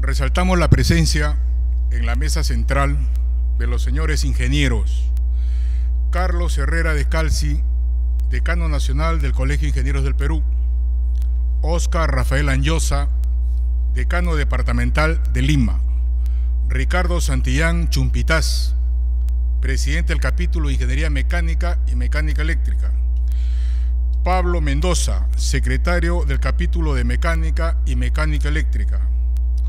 Resaltamos la presencia en la mesa central de los señores ingenieros Carlos Herrera Descalzi, decano nacional del Colegio de Ingenieros del Perú; Óscar Rafael Anyosa, decano departamental de Lima; Ricardo Santillán Chumpitaz, presidente del capítulo de Ingeniería Mecánica y Mecánica Eléctrica; Pablo Mendoza, secretario del capítulo de Mecánica y Mecánica Eléctrica;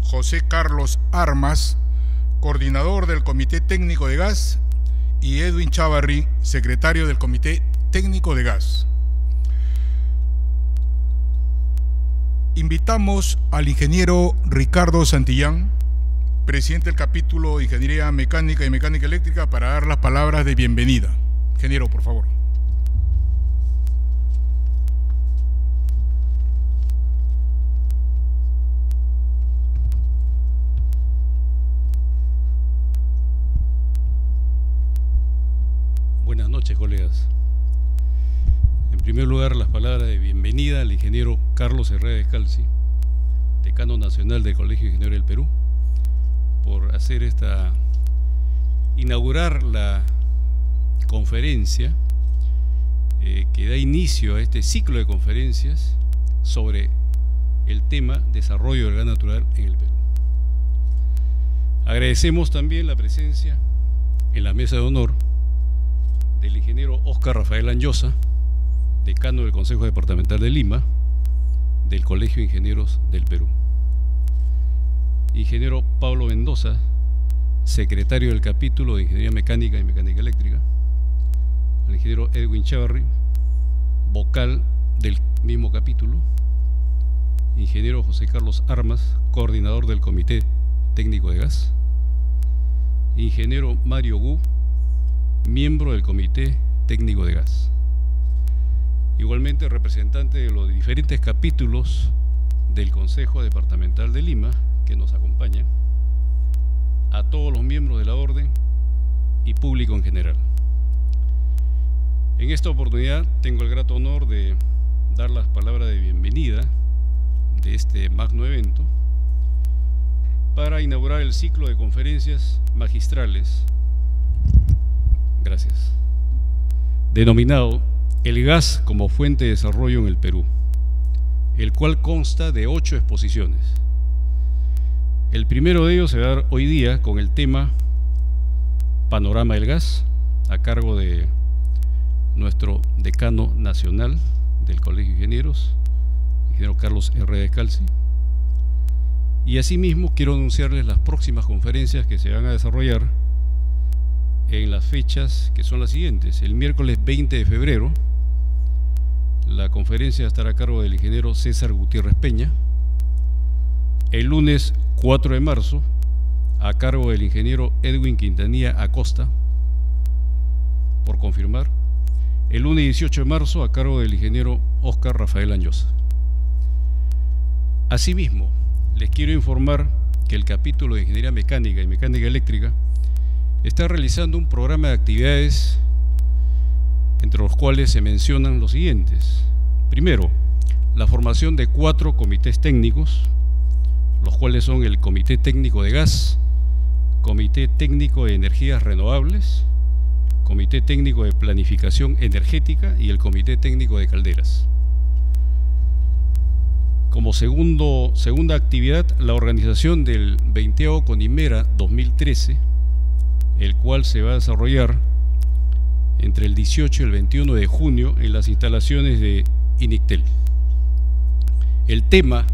José Carlos Armas, coordinador del Comité Técnico de Gas; y Edwin Chávarri, secretario del Comité Técnico de Gas. Invitamos al ingeniero Ricardo Santillán, presidente del capítulo de Ingeniería Mecánica y Mecánica Eléctrica, para dar las palabras de bienvenida. Ingeniero, por favor. Buenas noches, colegas. En primer lugar, las palabras de bienvenida al ingeniero Carlos Herrera Descalzi, decano nacional del Colegio de Ingenieros del Perú, por hacer inaugurar la conferencia que da inicio a este ciclo de conferencias sobre el tema desarrollo del gas natural en el Perú. Agradecemos también la presencia en la mesa de honor del ingeniero Óscar Rafael Anyosa, decano del Consejo Departamental de Lima, del Colegio de Ingenieros del Perú; ingeniero Pablo Mendoza, secretario del capítulo de Ingeniería Mecánica y Mecánica Eléctrica; al ingeniero Edwin Chávarri, vocal del mismo capítulo; ingeniero José Carlos Armas, coordinador del Comité Técnico de Gas; ingeniero Mario Gu, miembro del Comité Técnico de Gas. Igualmente representante de los diferentes capítulos del Consejo Departamental de Lima que nos acompañan, a todos los miembros de la orden y público en general. En esta oportunidad tengo el grato honor de dar las palabras de bienvenida de este magno evento para inaugurar el ciclo de conferencias magistrales, gracias, denominado El gas como fuente de desarrollo en el Perú, el cual consta de 8 exposiciones. El primero de ellos se va a dar hoy día con el tema Panorama del gas, a cargo de nuestro decano nacional del Colegio de Ingenieros, ingeniero Carlos Herrera Descalzi. Y asimismo quiero anunciarles las próximas conferencias que se van a desarrollar en las fechas que son las siguientes. El miércoles 20 de febrero, la conferencia estará a cargo del ingeniero César Gutiérrez Peña. El lunes 4 de marzo, a cargo del ingeniero Edwin Quintanilla Acosta, por confirmar. El lunes 18 de marzo, a cargo del ingeniero Óscar Rafael Anyosa. Asimismo, les quiero informar que el capítulo de Ingeniería Mecánica y Mecánica Eléctrica está realizando un programa de actividades entre los cuales se mencionan los siguientes. Primero, la formación de 4 comités técnicos, los cuales son el Comité Técnico de Gas, Comité Técnico de Energías Renovables, Comité Técnico de Planificación Energética y el Comité Técnico de Calderas. Como segunda actividad, la organización del 20º Conimera 2013, el cual se va a desarrollar entre el 18 y el 21 de junio en las instalaciones de Inictel. El tema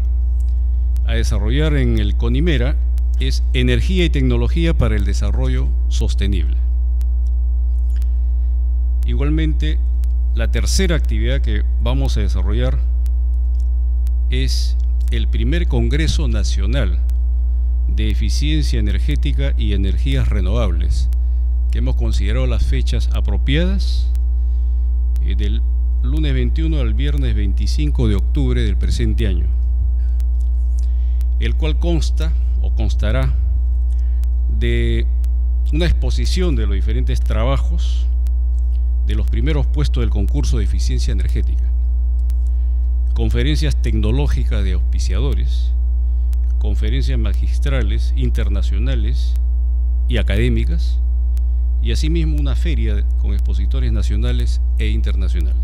a desarrollar en el Conimera es energía y tecnología para el desarrollo sostenible. Igualmente, la tercera actividad que vamos a desarrollar es el primer Congreso Nacional de Eficiencia Energética y Energías Renovables, que hemos considerado las fechas apropiadas del lunes 21 al viernes 25 de octubre del presente año, el cual consta o constará de una exposición de los diferentes trabajos de los primeros puestos del concurso de eficiencia energética, conferencias tecnológicas de auspiciadores, conferencias magistrales internacionales y académicas, y asimismo una feria con expositores nacionales e internacionales.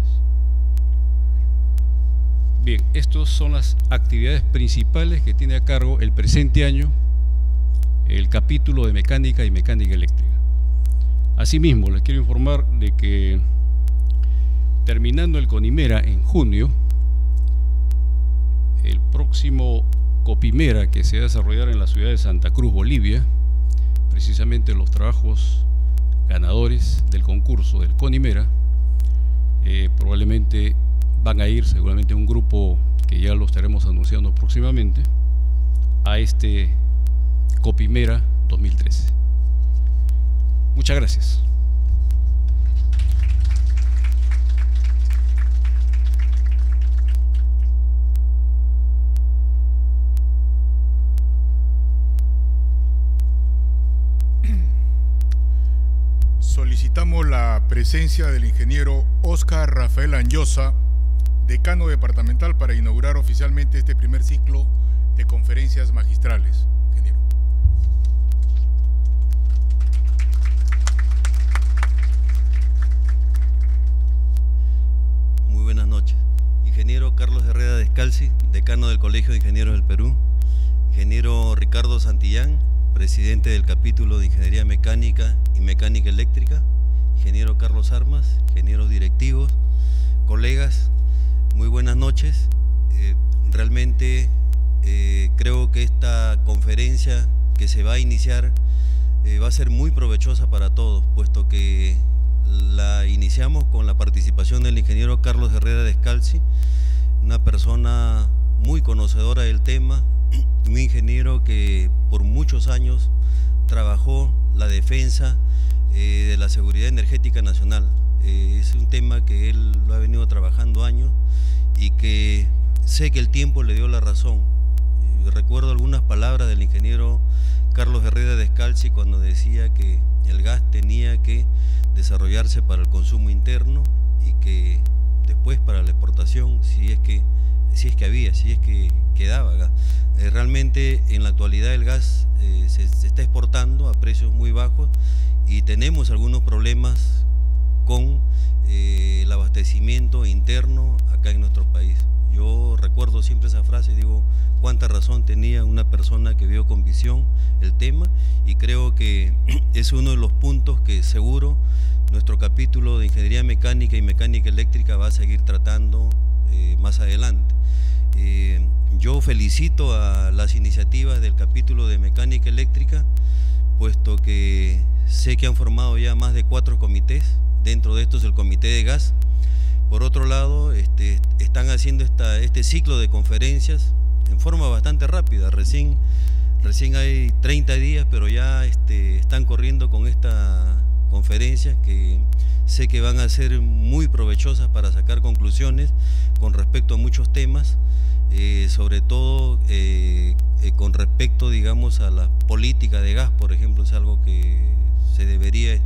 Bien, estas son las actividades principales que tiene a cargo el presente año el capítulo de mecánica y mecánica eléctrica. Asimismo, les quiero informar de que terminando el CONIMERA en junio, el próximo COPIMERA que se va a desarrollar en la ciudad de Santa Cruz, Bolivia, precisamente los trabajos ganadores del concurso del CONIMERA, probablemente van a ir seguramente un grupo que ya lo estaremos anunciando próximamente a este COPIMERA 2013. Muchas gracias. Solicitamos la presencia del ingeniero Óscar Rafael Anyosa, decano departamental, para inaugurar oficialmente este primer ciclo de conferencias magistrales. Ingeniero. Muy buenas noches. Ingeniero Carlos Herrera Descalzi, decano del Colegio de Ingenieros del Perú. Ingeniero Ricardo Santillán, presidente del capítulo de Ingeniería Mecánica y Mecánica Eléctrica. Ingeniero Carlos Armas, ingenieros directivos, colegas, muy buenas noches. Realmente creo que esta conferencia que se va a iniciar va a ser muy provechosa para todos, puesto que la iniciamos con la participación del ingeniero Carlos Herrera Descalzi, una persona muy conocedora del tema, un ingeniero que por muchos años trabajó la defensa de la seguridad energética nacional. Es un tema que él lo ha venido trabajando años y que sé que el tiempo le dio la razón. Recuerdo algunas palabras del ingeniero Carlos Herrera Descalzi cuando decía que el gas tenía que desarrollarse para el consumo interno y que después para la exportación, si es que quedaba gas. Realmente en la actualidad el gas se está exportando a precios muy bajos y tenemos algunos problemas con el abastecimiento interno acá en nuestro país. Yo recuerdo siempre esa frase, digo, cuánta razón tenía una persona que vio con visión el tema, y creo que es uno de los puntos que seguro nuestro capítulo de Ingeniería Mecánica y Mecánica Eléctrica va a seguir tratando más adelante. Yo felicito a las iniciativas del capítulo de Mecánica Eléctrica, puesto que sé que han formado ya más de 4 comités, dentro de estos el comité de gas. Por otro lado, están haciendo este ciclo de conferencias en forma bastante rápida, recién hay 30 días, pero ya están corriendo con esta conferencia que sé que van a ser muy provechosas para sacar conclusiones con respecto a muchos temas, sobre todo con respecto, digamos, a la política de gas, por ejemplo. Es algo que se debería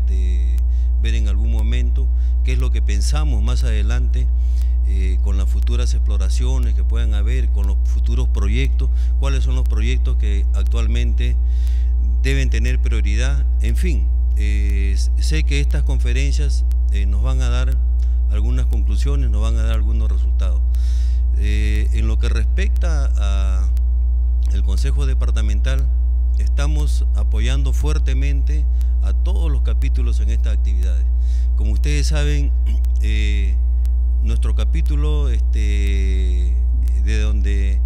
ver en algún momento, qué es lo que pensamos más adelante con las futuras exploraciones que puedan haber, con los futuros proyectos, cuáles son los proyectos que actualmente deben tener prioridad. En fin, sé que estas conferencias nos van a dar algunas conclusiones, nos van a dar algunos resultados. En lo que respecta al Consejo Departamental, estamos apoyando fuertemente a todos los capítulos en estas actividades. Como ustedes saben, nuestro capítulo de donde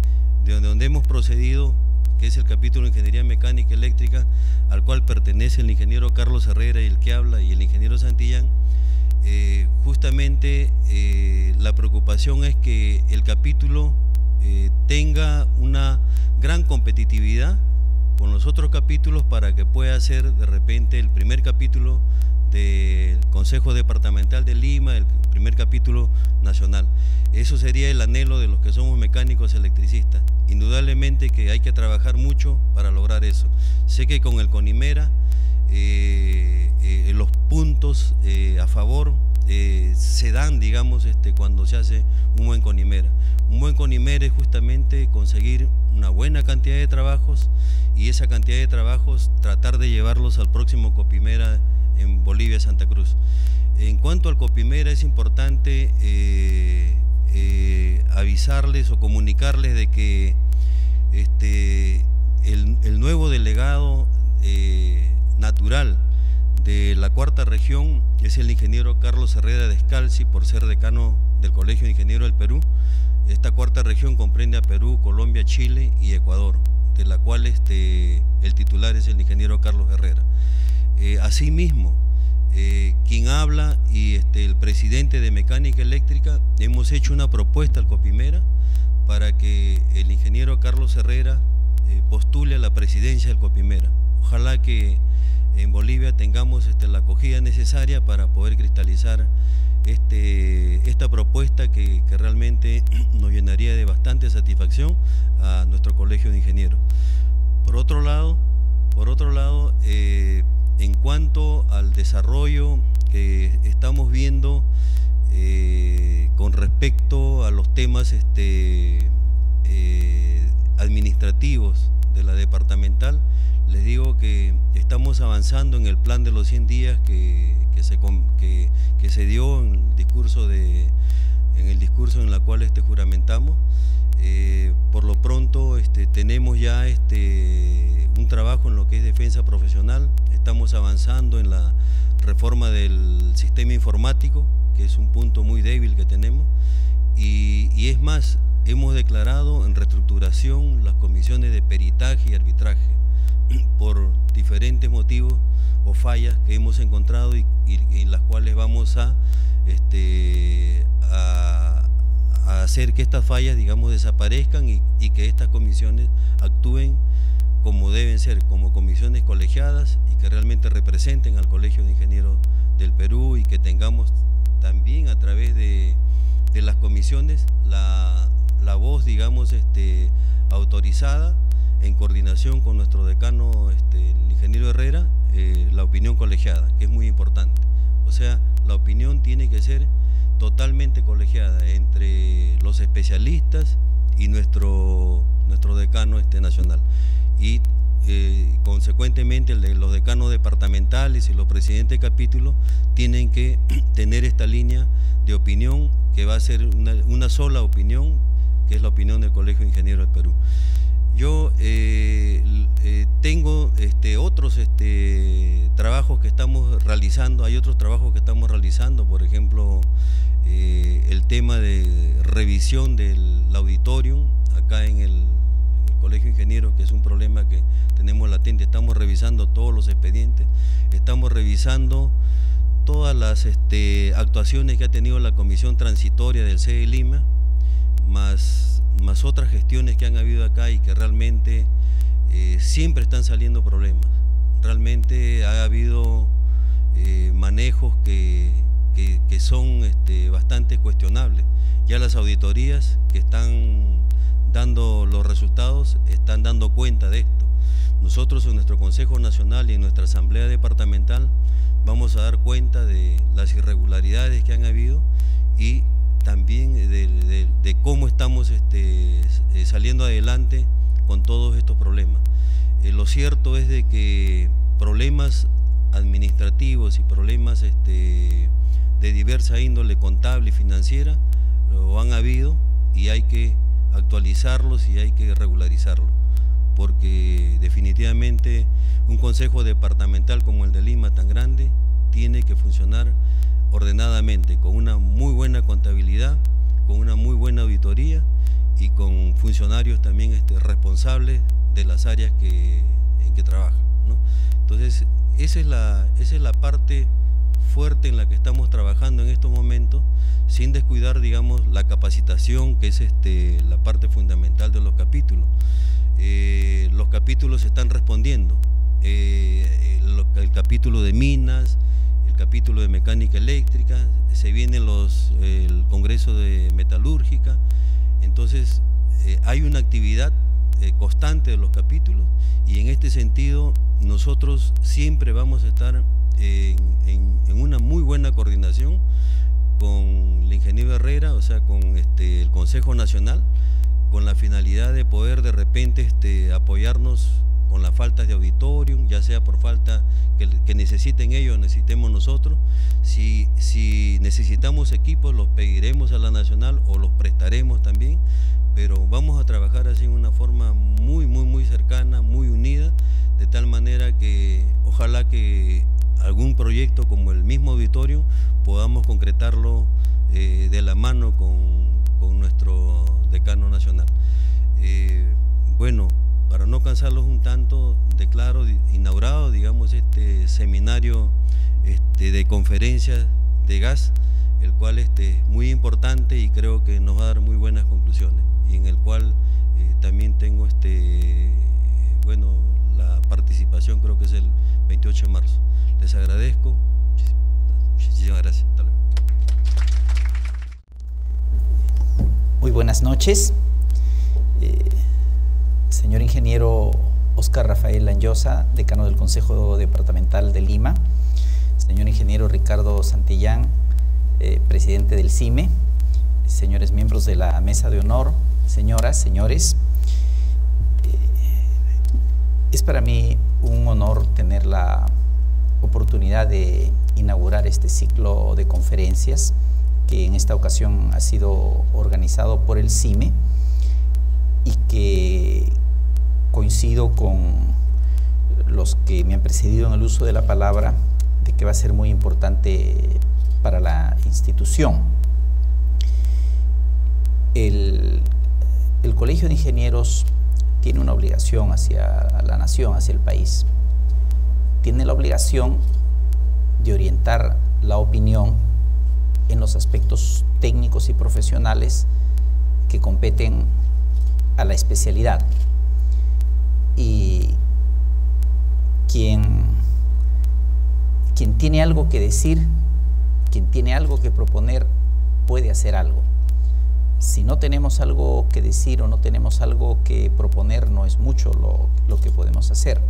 hemos procedido, que es el capítulo de Ingeniería Mecánica Eléctrica, al cual pertenece el ingeniero Carlos Herrera y el que habla, y el ingeniero Santillán, justamente la preocupación es que el capítulo tenga una gran competitividad con los otros capítulos para que pueda ser de repente el primer capítulo del Consejo Departamental de Lima, el primer capítulo nacional. Eso sería el anhelo de los que somos mecánicos electricistas. Indudablemente que hay que trabajar mucho para lograr eso. Sé que con el CONIMERA los puntos a favor se dan, digamos, cuando se hace un buen CONIMERA. Un buen CONIMERA es justamente conseguir una buena cantidad de trabajos y esa cantidad de trabajos tratar de llevarlos al próximo Copimera en Bolivia, Santa Cruz. En cuanto al Copimera, es importante avisarles o comunicarles de que el nuevo delegado natural de la cuarta región es el ingeniero Carlos Herrera Descalzi, por ser decano del Colegio de Ingenieros del Perú. Esta cuarta región comprende a Perú, Colombia, Chile y Ecuador, de la cual el titular es el ingeniero Carlos Herrera. Asimismo, quien habla y el presidente de Mecánica Eléctrica, hemos hecho una propuesta al Copimera para que el ingeniero Carlos Herrera postule a la presidencia del Copimera. Ojalá que en Bolivia tengamos la acogida necesaria para poder cristalizar esta propuesta que realmente nos llenaría de bastante satisfacción a nuestro Colegio de Ingenieros. Por otro lado, en cuanto al desarrollo que estamos viendo con respecto a los temas administrativos de la departamental, les digo que estamos avanzando en el plan de los 100 días que se dio en el discurso en la cual juramentamos. Por lo pronto tenemos ya un trabajo en lo que es defensa profesional. Estamos avanzando en la reforma del sistema informático, que es un punto muy débil que tenemos, y es más, hemos declarado en reestructuración las comisiones de peritaje y arbitraje por diferentes motivos o fallas que hemos encontrado y las cuales vamos a hacer que estas fallas, digamos, desaparezcan y que estas comisiones actúen como deben ser, como comisiones colegiadas y que realmente representen al Colegio de Ingenieros del Perú, y que tengamos también a través de las comisiones la voz, digamos, autorizada en coordinación con nuestro decano, el ingeniero Herrera, la opinión colegiada, que es muy importante. O sea, la opinión tiene que ser totalmente colegiada entre los especialistas y nuestro decano nacional. Y consecuentemente los decanos departamentales y los presidentes de capítulo tienen que tener esta línea de opinión, que va a ser una sola opinión, que es la opinión del Colegio de Ingenieros del Perú. Yo tengo otros trabajos que estamos realizando. Hay otros trabajos que estamos realizando, por ejemplo, el tema de revisión del auditorium acá en el Colegio de Ingenieros, que es un problema que tenemos latente. Estamos revisando todos los expedientes, estamos revisando todas las actuaciones que ha tenido la comisión transitoria del CDE Lima, más otras gestiones que han habido acá y que realmente siempre están saliendo problemas. Realmente ha habido manejos que son bastante cuestionables. Ya las auditorías que están dando los resultados están dando cuenta de esto. Nosotros en nuestro Consejo Nacional y en nuestra Asamblea Departamental vamos a dar cuenta de las irregularidades que han habido y también de cómo estamos saliendo adelante con todos estos problemas. Lo cierto es de que problemas administrativos y problemas de diversa índole contable y financiera lo han habido, y hay que actualizarlos y hay que regularizarlos, porque definitivamente un consejo departamental como el de Lima, tan grande, tiene que funcionar ordenadamente, con una muy buena contabilidad, con una muy buena auditoría y con funcionarios también responsables de las áreas en que trabajan, ¿no? Entonces, esa es la parte fuerte en la que estamos trabajando en estos momentos, sin descuidar, digamos, la capacitación, que es la parte fundamental de los capítulos. Los capítulos están respondiendo, el capítulo de minas, el capítulo de mecánica eléctrica, se viene el Congreso de Metalúrgica. Entonces hay una actividad constante de los capítulos, y en este sentido nosotros siempre vamos a estar en una muy buena coordinación con el ingeniero Herrera, o sea, con el Consejo Nacional, con la finalidad de poder de repente apoyarnos con las faltas de auditorium, ya sea por falta que necesiten ellos, necesitemos nosotros. Si necesitamos equipos, los pediremos a la Nacional o los prestaremos también, pero vamos a trabajar así en una forma muy cercana, muy unida, de tal manera que ojalá que algún proyecto como el mismo auditorio podamos concretarlo de la mano con nuestro decano nacional. Bueno, para no cansarlos un tanto, declaro inaugurado, digamos, este seminario de conferencias de gas, el cual es muy importante y creo que nos va a dar muy buenas conclusiones, y en el cual también tengo bueno, la participación, creo que es el 28 de marzo. Les agradezco. Muchísimas gracias. Hasta luego. Muy buenas noches. Señor ingeniero Oscar Rafael Lanyosa, decano del Consejo Departamental de Lima. Señor ingeniero Ricardo Santillán, presidente del CIME. Señores miembros de la mesa de honor, señoras, señores. Es para mí un honor tener la oportunidad de inaugurar este ciclo de conferencias que en esta ocasión ha sido organizado por el CIME y que coincido con los que me han precedido en el uso de la palabra de que va a ser muy importante para la institución. El Colegio de Ingenieros tiene una obligación hacia la nación, hacia el país. Tiene la obligación de orientar la opinión en los aspectos técnicos y profesionales que competen a la especialidad. Y quien tiene algo que decir, quien tiene algo que proponer, puede hacer algo. Si no tenemos algo que decir o no tenemos algo que proponer, no es mucho lo que podemos hacer.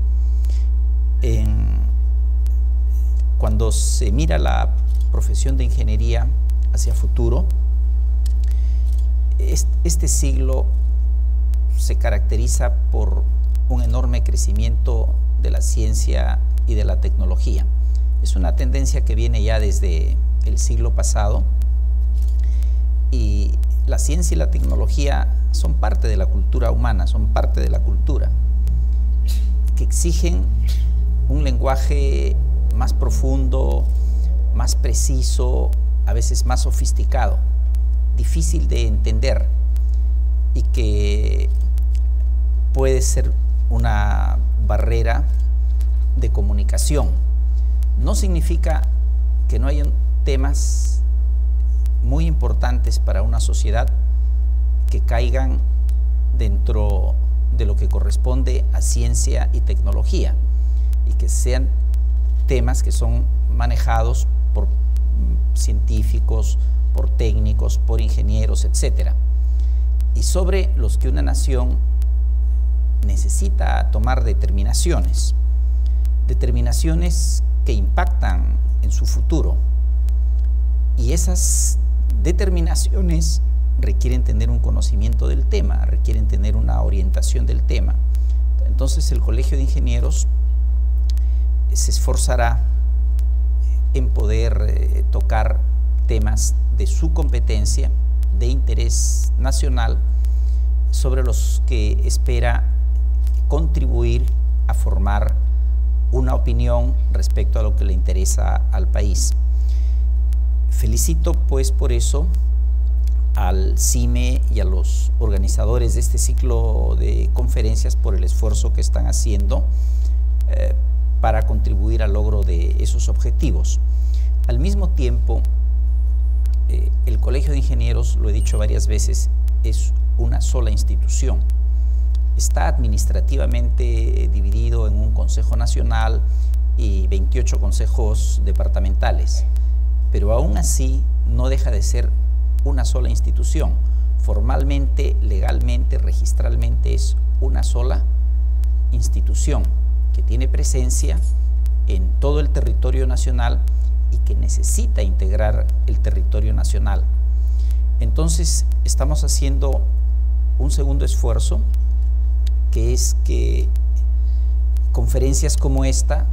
Cuando se mira la profesión de ingeniería hacia futuro, este siglo se caracteriza por un enorme crecimiento de la ciencia y de la tecnología. Es una tendencia que viene ya desde el siglo pasado, y la ciencia y la tecnología son parte de la cultura humana, son parte de la cultura, que exigen un lenguaje más profundo, más preciso, a veces más sofisticado, difícil de entender, y que puede ser una barrera de comunicación. No significa que no hayan temas muy importantes para una sociedad que caigan dentro de lo que corresponde a ciencia y tecnología, y que sean temas que son manejados por científicos, por técnicos, por ingenieros, etcétera, y sobre los que una nación necesita tomar determinaciones que impactan en su futuro, y esas determinaciones requieren tener un conocimiento del tema, requieren tener una orientación del tema. Entonces el Colegio de Ingenieros se esforzará en poder tocar temas de su competencia, de interés nacional, sobre los que espera contribuir a formar una opinión respecto a lo que le interesa al país. Felicito pues por eso al CIME y a los organizadores de este ciclo de conferencias por el esfuerzo que están haciendo para contribuir al logro de esos objetivos. Al mismo tiempo, el Colegio de Ingenieros, lo he dicho varias veces, es una sola institución. Está administrativamente dividido en un Consejo Nacional y 28 consejos departamentales, pero aún así no deja de ser una sola institución. Formalmente, legalmente, registralmente es una sola institución que tiene presencia en todo el territorio nacional y que necesita integrar el territorio nacional. Entonces, estamos haciendo un segundo esfuerzo, que es que conferencias como esta,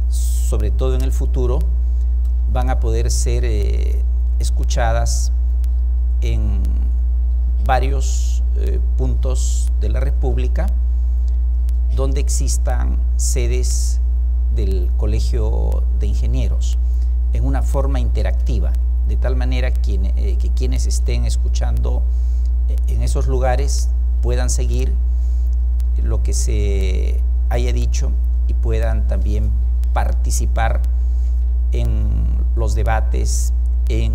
sobre todo en el futuro, van a poder ser escuchadas en varios puntos de la República donde existan sedes del Colegio de Ingenieros, en una forma interactiva, de tal manera que quienes estén escuchando en esos lugares puedan seguir lo que se haya dicho y puedan también participar en los debates, en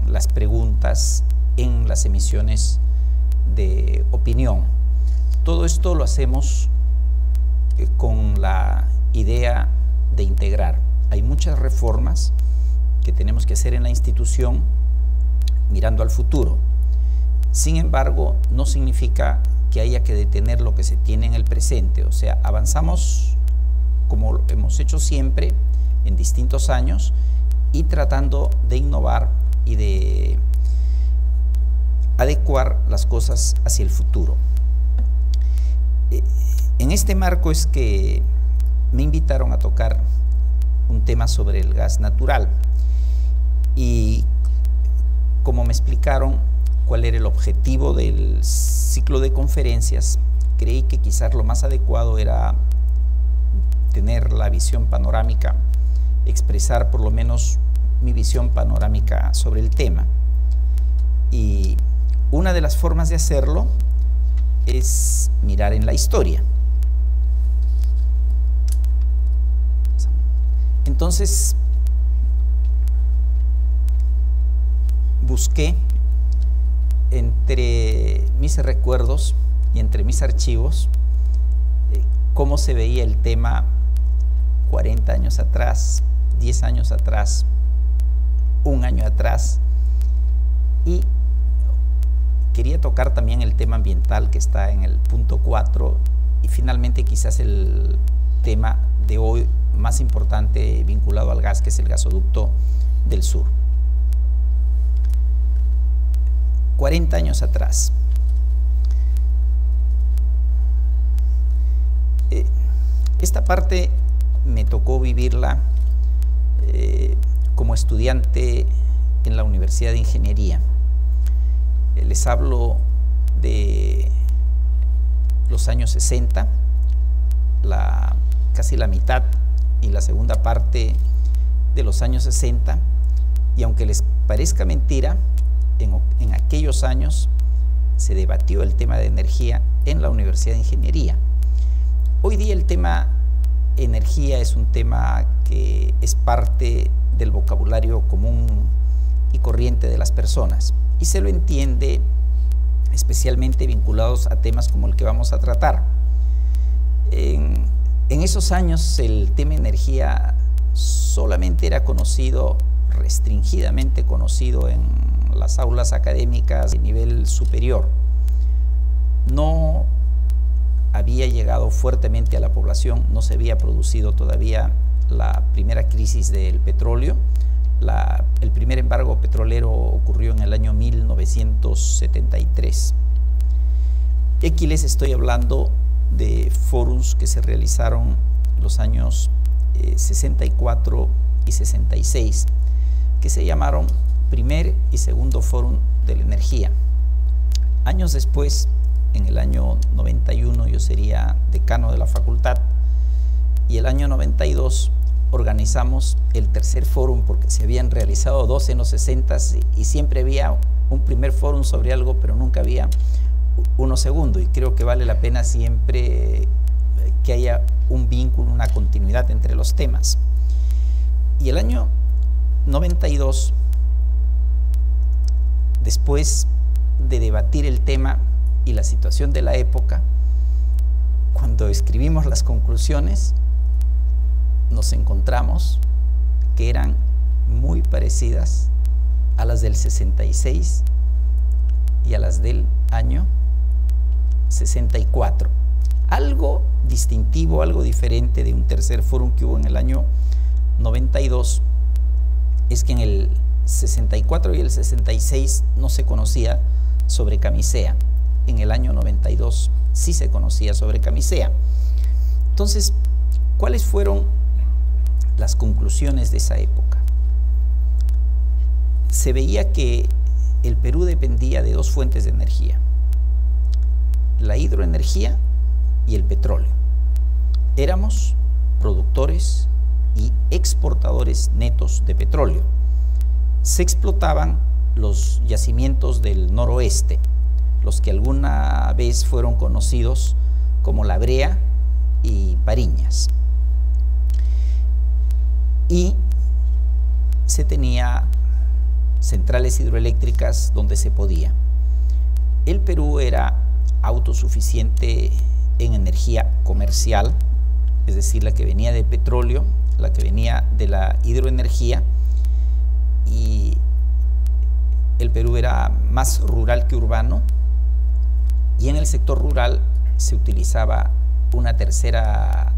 las preguntas, en las emisiones de opinión. Todo esto lo hacemos con la idea de integrar. Hay muchas reformas que tenemos que hacer en la institución mirando al futuro. Sin embargo, no significa que haya que detener lo que se tiene en el presente. O sea, avanzamos como hemos hecho siempre en distintos años y tratando de innovar y de adecuar las cosas hacia el futuro. En este marco es que me invitaron a tocar un tema sobre el gas natural y como me explicaron cuál era el objetivo del ciclo de conferencias, creí que quizás lo más adecuado era tener la visión panorámica, expresar por lo menos mi visión panorámica sobre el tema. Y una de las formas de hacerlo es mirar en la historia. Entonces, busqué entre mis recuerdos y entre mis archivos cómo se veía el tema 40 años atrás, 10 años atrás, un año atrás, y quería tocar también el tema ambiental que está en el punto 4 y finalmente quizás el tema de hoy más importante vinculado al gas, que es el gasoducto del sur. 40 años atrás. Esta parte me tocó vivirla como estudiante en la Universidad de Ingeniería. Les hablo de los años 60, casi la mitad y la segunda parte de los años 60, y aunque les parezca mentira, en aquellos años se debatió el tema de energía en la Universidad de Ingeniería. Hoy día el tema energía es un tema que es parte del vocabulario común y corriente de las personas y se lo entiende especialmente vinculados a temas como el que vamos a tratar. En esos años el tema energía solamente era conocido, restringidamente conocido en las aulas académicas de nivel superior. No había llegado fuertemente a la población, no se había producido todavía la primera crisis del petróleo. El primer embargo petrolero ocurrió en el año 1973. Aquí les estoy hablando de forums que se realizaron en los años 64 y 66, que se llamaron Primer y Segundo Fórum de la Energía. Años después, en el año 91, yo sería decano de la facultad, y el año 92 organizamos el tercer fórum, porque se habían realizado dos en los 60 y siempre había un primer fórum sobre algo, pero nunca había uno segundo, y creo que vale la pena siempre que haya un vínculo, una continuidad entre los temas. Y el año 92, después de debatir el tema y la situación de la época, cuando escribimos las conclusiones, nos encontramos que eran muy parecidas a las del 66 y a las del año 64. Algo distintivo, algo diferente de un tercer fórum que hubo en el año 92 es que en el 64 y el 66 no se conocía sobre camisea. en el año 92 sí se conocía sobre Camisea. Entonces, ¿cuáles fueron las conclusiones de esa época? Se veía que el Perú dependía de dos fuentes de energía: la hidroenergía y el petróleo. Éramos productores y exportadores netos de petróleo. Se explotaban los yacimientos del noroeste, los que alguna vez fueron conocidos como La Brea y Pariñas. Y se tenía centrales hidroeléctricas donde se podía. El Perú era autosuficiente en energía comercial, es decir, la que venía de petróleo, la que venía de la hidroenergía, y el Perú era más rural que urbano, y en el sector rural se utilizaba una tercera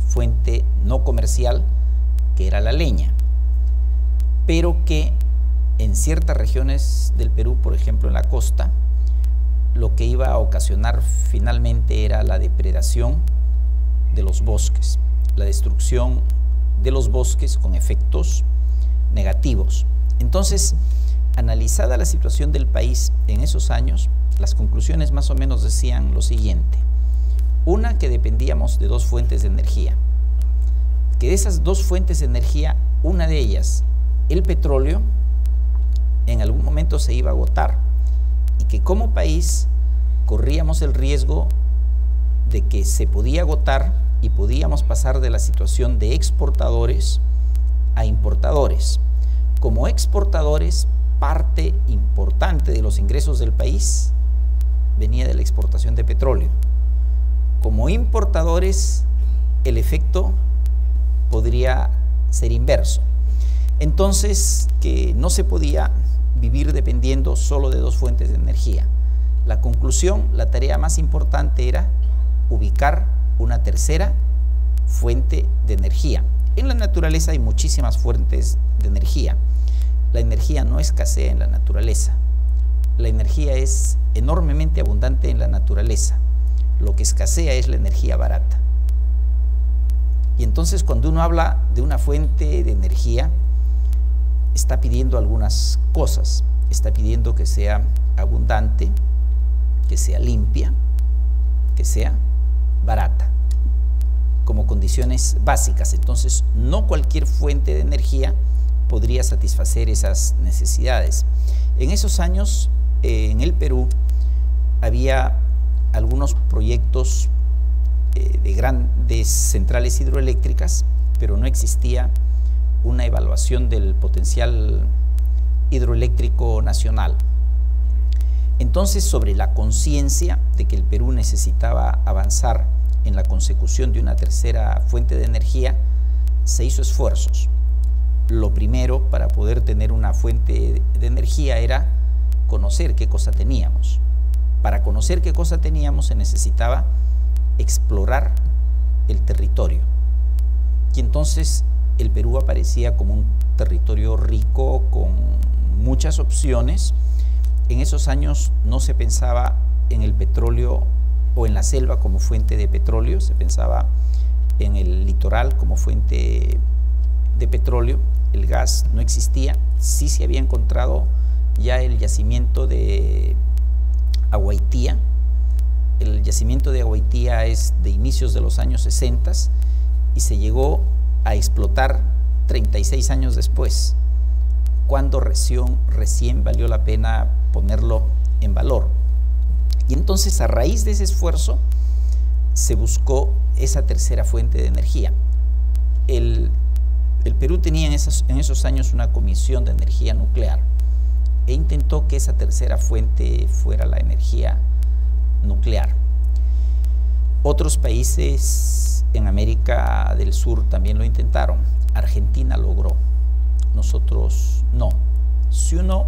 fuente no comercial, que era la leña, pero que en ciertas regiones del Perú, por ejemplo en la costa, lo que iba a ocasionar finalmente era la depredación de los bosques, la destrucción de los bosques con efectos negativos. Entonces, analizada la situación del país en esos años, las conclusiones más o menos decían lo siguiente: una, que dependíamos de dos fuentes de energía, que de esas dos fuentes de energía, una de ellas, el petróleo, en algún momento se iba a agotar, y que como país corríamos el riesgo de que se podía agotar y podíamos pasar de la situación de exportadores a importadores. Como exportadores, parte importante de los ingresos del país venía de la exportación de petróleo. Como importadores, el efecto podría ser inverso. Entonces, que no se podía vivir dependiendo solo de dos fuentes de energía. La conclusión, la tarea más importante era ubicar una tercera fuente de energía. En la naturaleza hay muchísimas fuentes de energía. La energía no escasea en la naturaleza. La energía es enormemente abundante en la naturaleza. Lo que escasea es la energía barata. Y entonces, cuando uno habla de una fuente de energía, está pidiendo algunas cosas. Está pidiendo que sea abundante, que sea limpia, que sea barata, como condiciones básicas. Entonces, no cualquier fuente de energía podría satisfacer esas necesidades. En esos años, en el Perú, había algunos proyectos de grandes centrales hidroeléctricas, pero no existía una evaluación del potencial hidroeléctrico nacional. Entonces, sobre la conciencia de que el Perú necesitaba avanzar en la consecución de una tercera fuente de energía, se hizo esfuerzos. Lo primero para poder tener una fuente de energía era conocer qué cosa teníamos. Para conocer qué cosa teníamos se necesitaba explorar el territorio. Y entonces el Perú aparecía como un territorio rico, con muchas opciones. En esos años no se pensaba en el petróleo o en la selva como fuente de petróleo, se pensaba en el litoral como fuente de petróleo. El gas no existía, sí se había encontrado ya el yacimiento de Aguaitía. El yacimiento de Aguaitía es de inicios de los años 60 y se llegó a explotar 36 años después, cuando recién valió la pena ponerlo en valor. Y entonces, a raíz de ese esfuerzo, se buscó esa tercera fuente de energía. El Perú tenía en esos años una comisión de energía nuclear e intentó que esa tercera fuente fuera la energía nuclear. Otros países en América del Sur también lo intentaron. Argentina logró, nosotros no. Si uno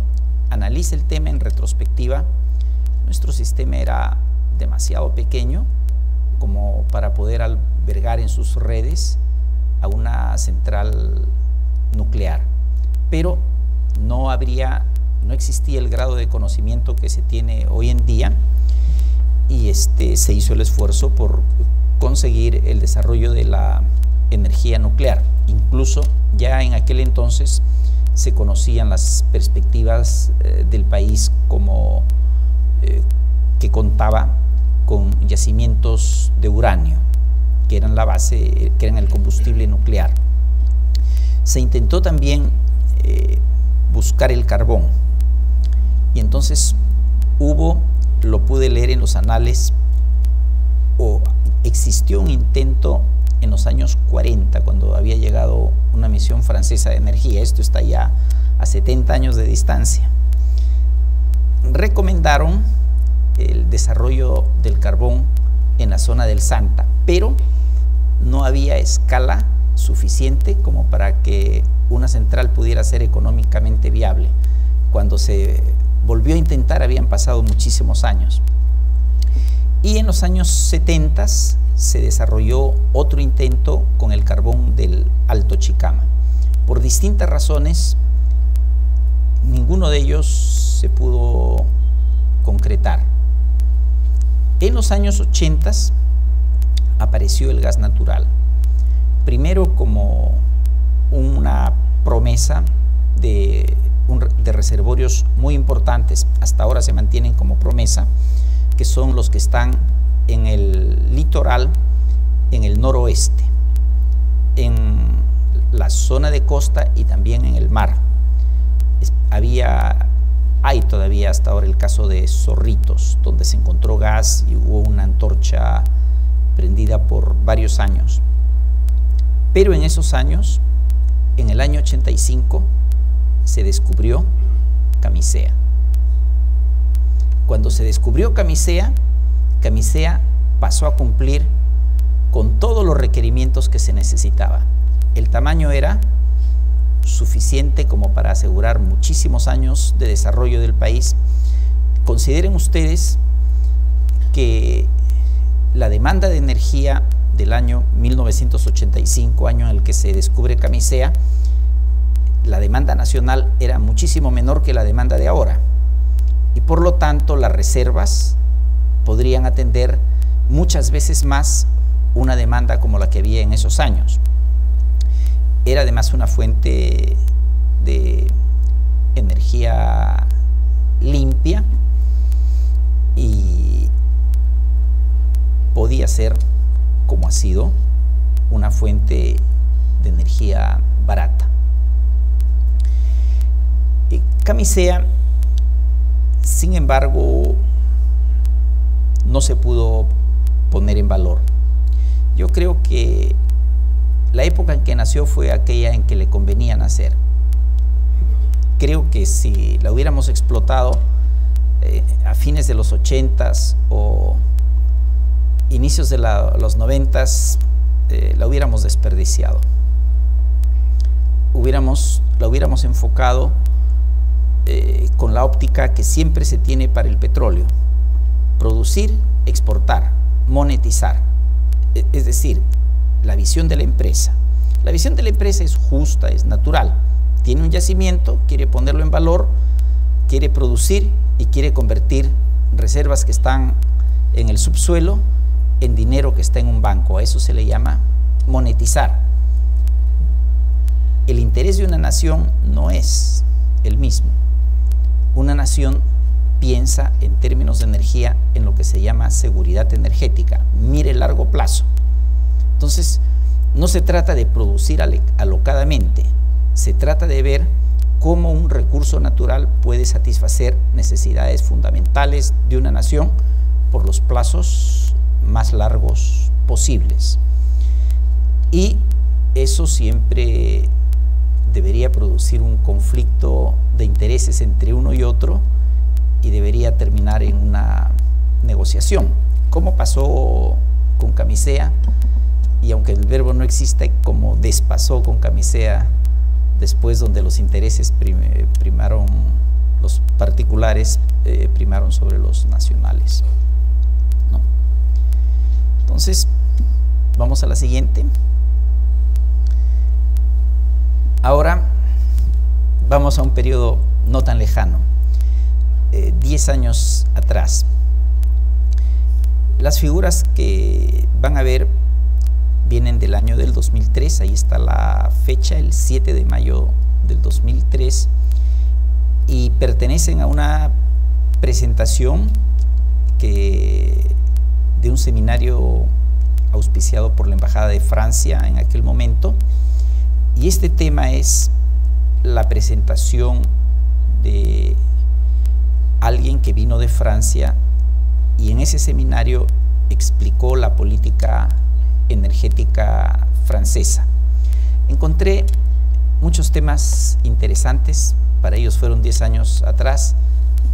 analiza el tema en retrospectiva, nuestro sistema era demasiado pequeño como para poder albergar en sus redes a una central nuclear, pero no habría no existía el grado de conocimiento que se tiene hoy en día, y se hizo el esfuerzo por conseguir el desarrollo de la energía nuclear. Incluso ya en aquel entonces se conocían las perspectivas del país como que contaba con yacimientos de uranio, que eran la base, que eran el combustible nuclear. Se intentó también buscar el carbón, y entonces lo pude leer en los anales, existió un intento en los años 40, cuando había llegado una misión francesa de energía. Esto está ya a 70 años de distancia. Recomendaron el desarrollo del carbón en la zona del Santa, pero no había escala suficiente como para que una central pudiera ser económicamente viable. Cuando se volvió a intentar habían pasado muchísimos años. Y en los años 70 se desarrolló otro intento con el carbón del Alto Chicama. Por distintas razones, ninguno de ellos se pudo concretar. En los años 80 apareció el gas natural, primero como una promesa de reservorios muy importantes, hasta ahora se mantienen como promesa, que son los que están en el litoral, en el noroeste, en la zona de costa y también en el mar. Hay todavía hasta ahora el caso de Zorritos, donde se encontró gas y hubo una antorcha prendida por varios años. Pero en esos años, en el año 85, se descubrió Camisea. Cuando se descubrió Camisea, Camisea pasó a cumplir con todos los requerimientos que se necesitaba. El tamaño era suficiente como para asegurar muchísimos años de desarrollo del país. Consideren ustedes que la demanda de energía del año 1985, año en el que se descubre Camisea, la demanda nacional era muchísimo menor que la demanda de ahora, y por lo tanto las reservas podrían atender muchas veces más una demanda como la que había en esos años. Era además una fuente de energía limpia y podía ser, como ha sido, una fuente de energía barata. Camisea, sin embargo, no se pudo poner en valor. Yo creo que la época en que nació fue aquella en que le convenía nacer. Creo que si la hubiéramos explotado a fines de los 80s o inicios de los 90s, la hubiéramos desperdiciado. La hubiéramos enfocado con la óptica que siempre se tiene para el petróleo: producir, exportar, monetizar. Es decir, la visión de la empresa. La visión de la empresa es justa, es natural. Tiene un yacimiento, quiere ponerlo en valor, quiere producir y quiere convertir reservas que están en el subsuelo en dinero que está en un banco. A eso se le llama monetizar. El interés de una nación no es el mismo. Una nación piensa en términos de energía en lo que se llama seguridad energética, mire el largo plazo. Entonces, no se trata de producir alocadamente, se trata de ver cómo un recurso natural puede satisfacer necesidades fundamentales de una nación por los plazos más largos posibles. Y eso siempre debería producir un conflicto de intereses entre uno y otro y debería terminar en una negociación, como pasó con Camisea, y aunque el verbo no existe, como despasó con Camisea después, donde los intereses primaron, los particulares primaron sobre los nacionales, ¿no? Entonces, vamos a la siguiente. Ahora vamos a un periodo no tan lejano, 10 años atrás. Las figuras que van a ver vienen del año del 2003, ahí está la fecha, el 7 de mayo del 2003, y pertenecen a una presentación de un seminario auspiciado por la Embajada de Francia en aquel momento, y este tema es la presentación de alguien que vino de Francia y en ese seminario explicó la política energética francesa. Encontré muchos temas interesantes, para ellos fueron 10 años atrás,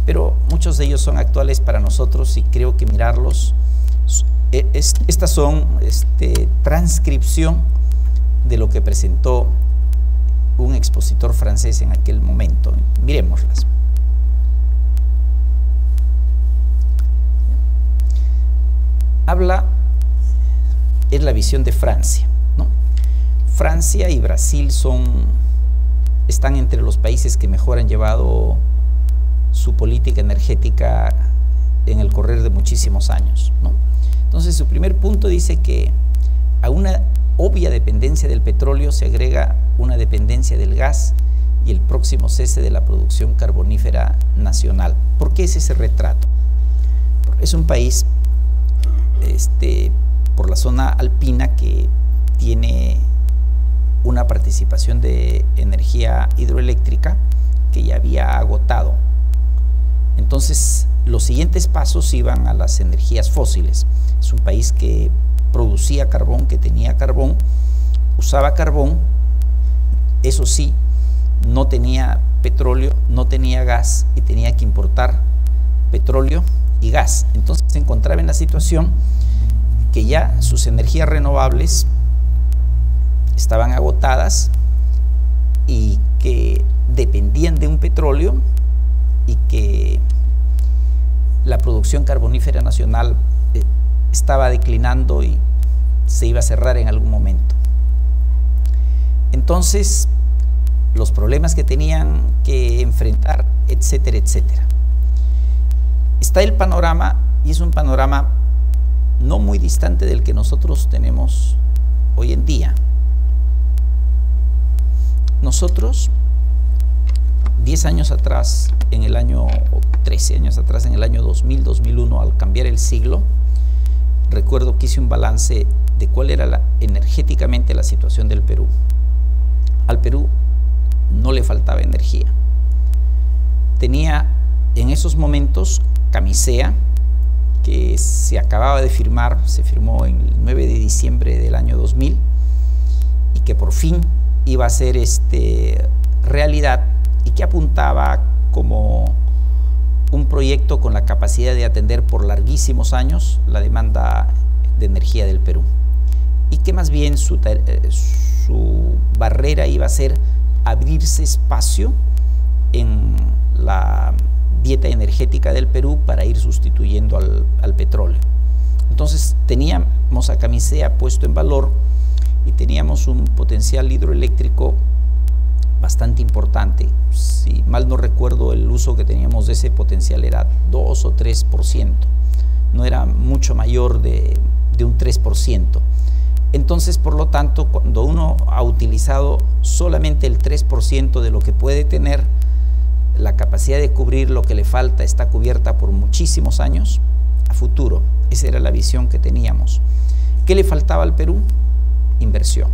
pero muchos de ellos son actuales para nosotros y creo que mirarlos. Estas son transcripción de lo que presentó un expositor francés en aquel momento. Miremoslas. Es la visión de Francia, ¿no? Francia y Brasil están entre los países que mejor han llevado su política energética en el correr de muchísimos años, ¿no? Entonces, su primer punto dice que a una obvia dependencia del petróleo se agrega una dependencia del gas y el próximo cese de la producción carbonífera nacional. ¿Por qué es ese retrato? Porque es un país por la zona alpina que tiene una participación de energía hidroeléctrica que ya había agotado. Entonces, los siguientes pasos iban a las energías fósiles. Es un país que producía carbón, que tenía carbón, usaba carbón, eso sí, no tenía petróleo, no tenía gas y tenía que importar petróleo y gas. Entonces se encontraba en la situación que ya sus energías renovables estaban agotadas y que dependían de un petróleo y que la producción carbonífera nacional estaba declinando y se iba a cerrar en algún momento. Entonces, los problemas que tenían que enfrentar, etcétera, etcétera. Está el panorama, y es un panorama no muy distante del que nosotros tenemos hoy en día. Nosotros, 10 años atrás, o 13 años atrás, en el año 2000, 2001, al cambiar el siglo, recuerdo que hice un balance de cuál era energéticamente la situación del Perú. Al Perú no le faltaba energía. Tenía en esos momentos Camisea, que se acababa de firmar, se firmó el 9 de diciembre del año 2000, y que por fin iba a ser realidad, y que apuntaba como un proyecto con la capacidad de atender por larguísimos años la demanda de energía del Perú, y que más bien su barrera iba a ser abrirse espacio en la dieta energética del Perú para ir sustituyendo al petróleo. Entonces teníamos a Camisea puesto en valor y teníamos un potencial hidroeléctrico bastante importante. Si mal no recuerdo, el uso que teníamos de ese potencial era 2 o 3%, no era mucho mayor de un 3%. Entonces, por lo tanto, cuando uno ha utilizado solamente el 3% de lo que puede tener, la capacidad de cubrir lo que le falta está cubierta por muchísimos años a futuro. Esa era la visión que teníamos. ¿Qué le faltaba al Perú? Inversión.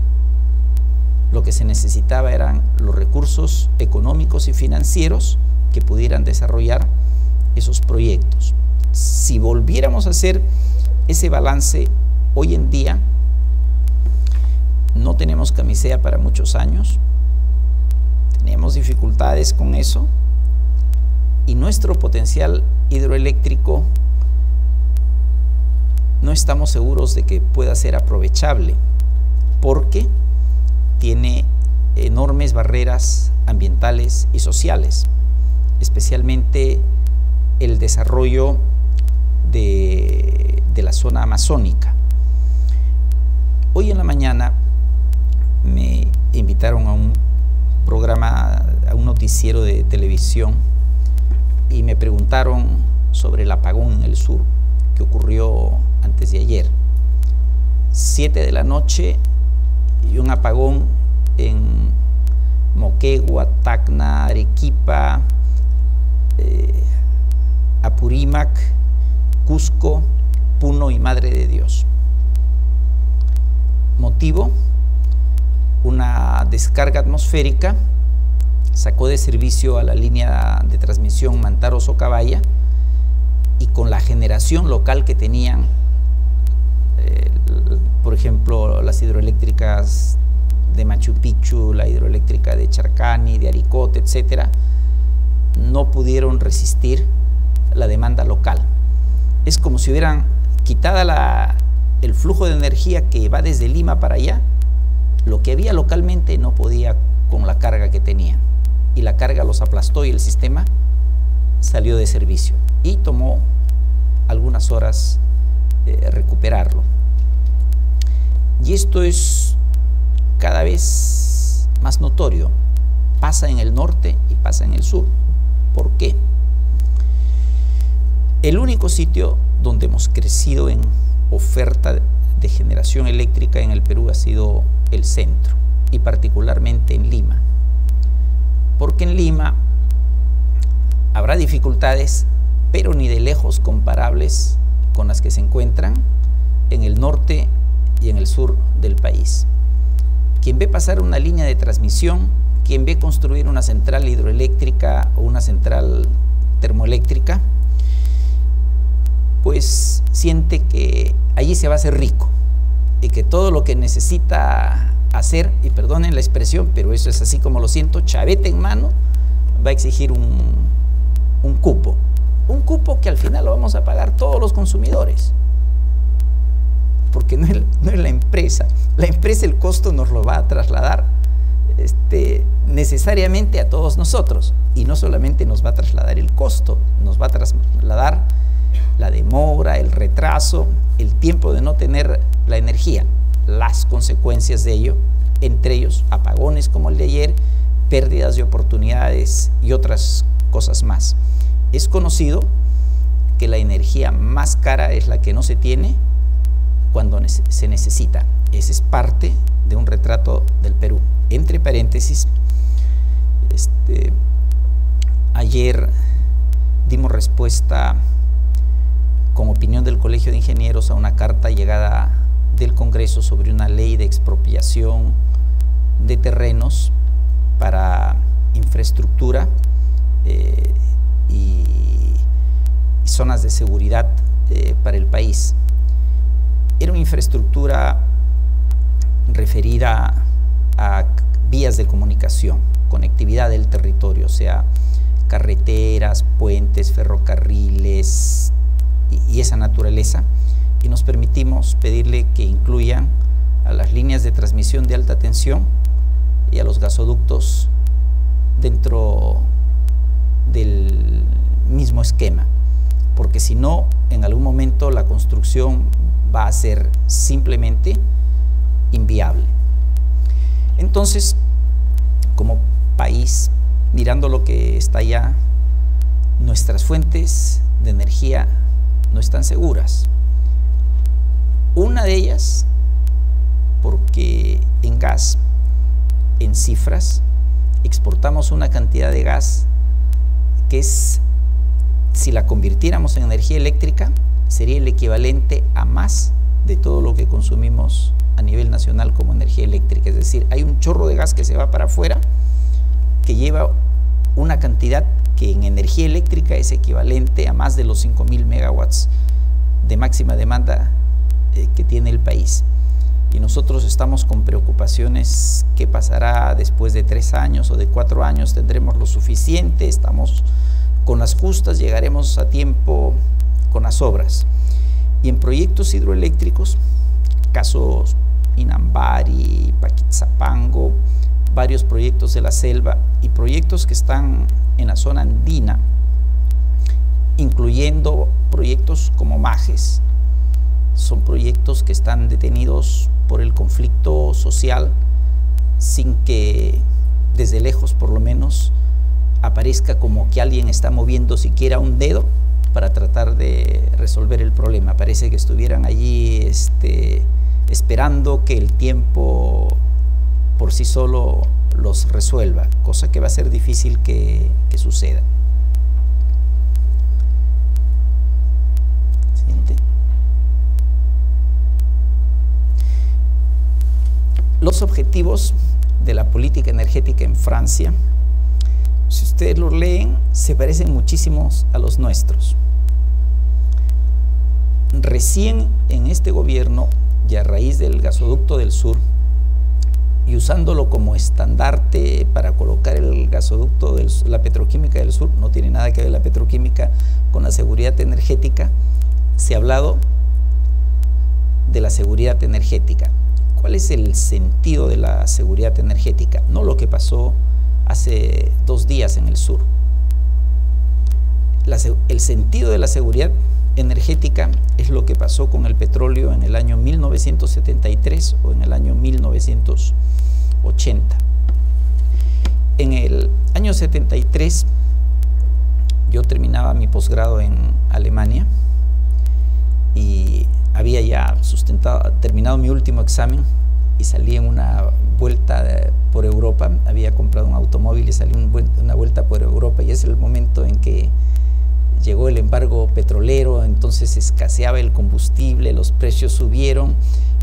Lo que se necesitaba eran los recursos económicos y financieros que pudieran desarrollar esos proyectos. Si volviéramos a hacer ese balance hoy en día, no tenemos Camisea para muchos años, tenemos dificultades con eso, y nuestro potencial hidroeléctrico no estamos seguros de que pueda ser aprovechable, porque tiene enormes barreras ambientales y sociales, especialmente el desarrollo de la zona amazónica. Hoy en la mañana me invitaron a un programa, a un noticiero noticiero de televisión y me preguntaron sobre el apagón en el sur que ocurrió antes de ayer. 7 de la noche y un apagón en Moquegua, Tacna, Arequipa, Apurímac, Cusco, Puno y Madre de Dios. Motivo: una descarga atmosférica sacó de servicio a la línea de transmisión Mantaro-Socabaya, y con la generación local que tenían, por ejemplo, las hidroeléctricas de Machu Picchu, la hidroeléctrica de Charcani, de Aricote, etcétera, no pudieron resistir la demanda local. Es como si hubieran quitado el flujo de energía que va desde Lima para allá. Lo que había localmente no podía con la carga que tenían, y la carga los aplastó y el sistema salió de servicio, y tomó algunas horas recuperarlo. Y esto es cada vez más notorio. Pasa en el norte y pasa en el sur. ¿Por qué? El único sitio donde hemos crecido en oferta de generación eléctrica en el Perú ha sido el centro, y particularmente en Lima. Porque en Lima habrá dificultades, pero ni de lejos comparables con las que se encuentran en el norte y en el sur del país. Quien ve pasar una línea de transmisión, quien ve construir una central hidroeléctrica o una central termoeléctrica, pues siente que allí se va a hacer rico, y que todo lo que necesita hacer, y perdonen la expresión, pero eso es así como lo siento, chavete en mano, va a exigir un cupo que al final lo vamos a pagar todos los consumidores, porque no es la empresa. La empresa, el costo nos lo va a trasladar necesariamente a todos nosotros, y no solamente nos va a trasladar el costo, nos va a trasladar la demora, el retraso, el tiempo de no tener la energía, las consecuencias de ello, entre ellos apagones como el de ayer, pérdidas de oportunidades y otras cosas más. Es conocido que la energía más cara es la que no se tiene cuando se necesita. Ese es parte de un retrato del Perú. Entre paréntesis, ayer dimos respuesta con opinión del Colegio de Ingenieros a una carta llegada del Congreso sobre una ley de expropiación de terrenos para infraestructura y zonas de seguridad para el país. Era una infraestructura referida a vías de comunicación, conectividad del territorio, o sea, carreteras, puentes, ferrocarriles y esa naturaleza, y nos permitimos pedirle que incluyan a las líneas de transmisión de alta tensión y a los gasoductos dentro del mismo esquema, porque si no, en algún momento la construcción va a ser simplemente inviable. Entonces, como país, mirando lo que está allá, nuestras fuentes de energía no están seguras. Una de ellas, porque en gas, en cifras, exportamos una cantidad de gas que es, si la convirtiéramos en energía eléctrica, sería el equivalente a más de todo lo que consumimos a nivel nacional como energía eléctrica. Es decir, hay un chorro de gas que se va para afuera, que lleva una cantidad que en energía eléctrica es equivalente a más de los 5.000 megawatts de máxima demanda que tiene el país. Y nosotros estamos con preocupaciones: ¿qué pasará después de 3 años o de 4 años? ¿Tendremos lo suficiente? ¿Estamos con las justas? ¿Llegaremos a tiempo con las obras? Y en proyectos hidroeléctricos, casos Inambari, Paquitzapango, varios proyectos de la selva y proyectos que están en la zona andina, incluyendo proyectos como Majes, son proyectos que están detenidos por el conflicto social, sin que desde lejos por lo menos aparezca como que alguien está moviendo siquiera un dedo para tratar de resolver el problema. Parece que estuvieran allí esperando que el tiempo por sí solo los resuelva, cosa que va a ser difícil que suceda. Siguiente. Los objetivos de la política energética en Francia, si ustedes los leen, se parecen muchísimos a los nuestros. Recién en este gobierno, y a raíz del gasoducto del sur, y usándolo como estandarte para colocar el gasoducto de la petroquímica del sur, no tiene nada que ver la petroquímica con la seguridad energética, se ha hablado de la seguridad energética. ¿Cuál es el sentido de la seguridad energética? No lo que pasó hace 2 días en el sur. El sentido de la seguridad energética es lo que pasó con el petróleo en el año 1973 o en el año 1980. En el año 73 yo terminaba mi posgrado en Alemania y había ya terminado mi último examen y salí en una vuelta por Europa. Había comprado un automóvil y salí una vuelta por Europa, y es el momento en que llegó el embargo petrolero, entonces escaseaba el combustible, los precios subieron,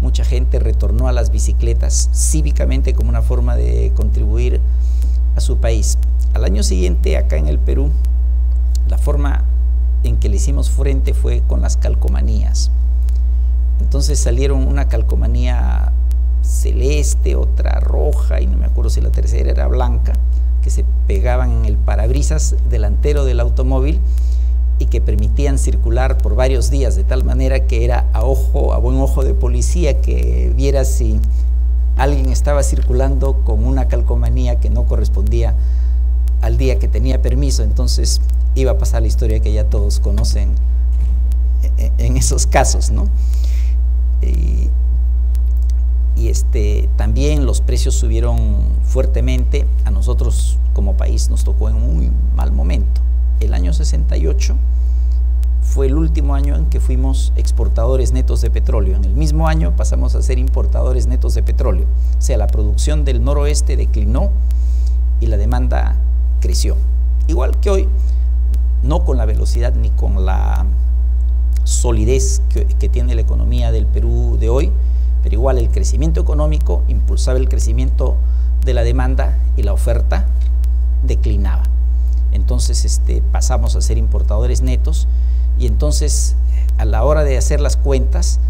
mucha gente retornó a las bicicletas cívicamente como una forma de contribuir a su país. Al año siguiente, acá en el Perú, la forma en que le hicimos frente fue con las calcomanías. Entonces salieron una calcomanía celeste, otra roja, y no me acuerdo si la tercera era blanca, que se pegaban en el parabrisas delantero del automóvil y que permitían circular por varios días, de tal manera que era a buen ojo de policía que viera si alguien estaba circulando con una calcomanía que no correspondía al día que tenía permiso. Entonces iba a pasar la historia que ya todos conocen en esos casos, ¿no? También los precios subieron fuertemente. A nosotros como país nos tocó en un muy mal momento. El año 68 fue el último año en que fuimos exportadores netos de petróleo. En el mismo año pasamos a ser importadores netos de petróleo. O sea, la producción del noroeste declinó y la demanda creció. Igual que hoy, no con la velocidad ni con la solidez que tiene la economía del Perú de hoy, pero igual el crecimiento económico impulsaba el crecimiento de la demanda y la oferta declinaba. Entonces pasamos a ser importadores netos, y entonces a la hora de hacer las cuentas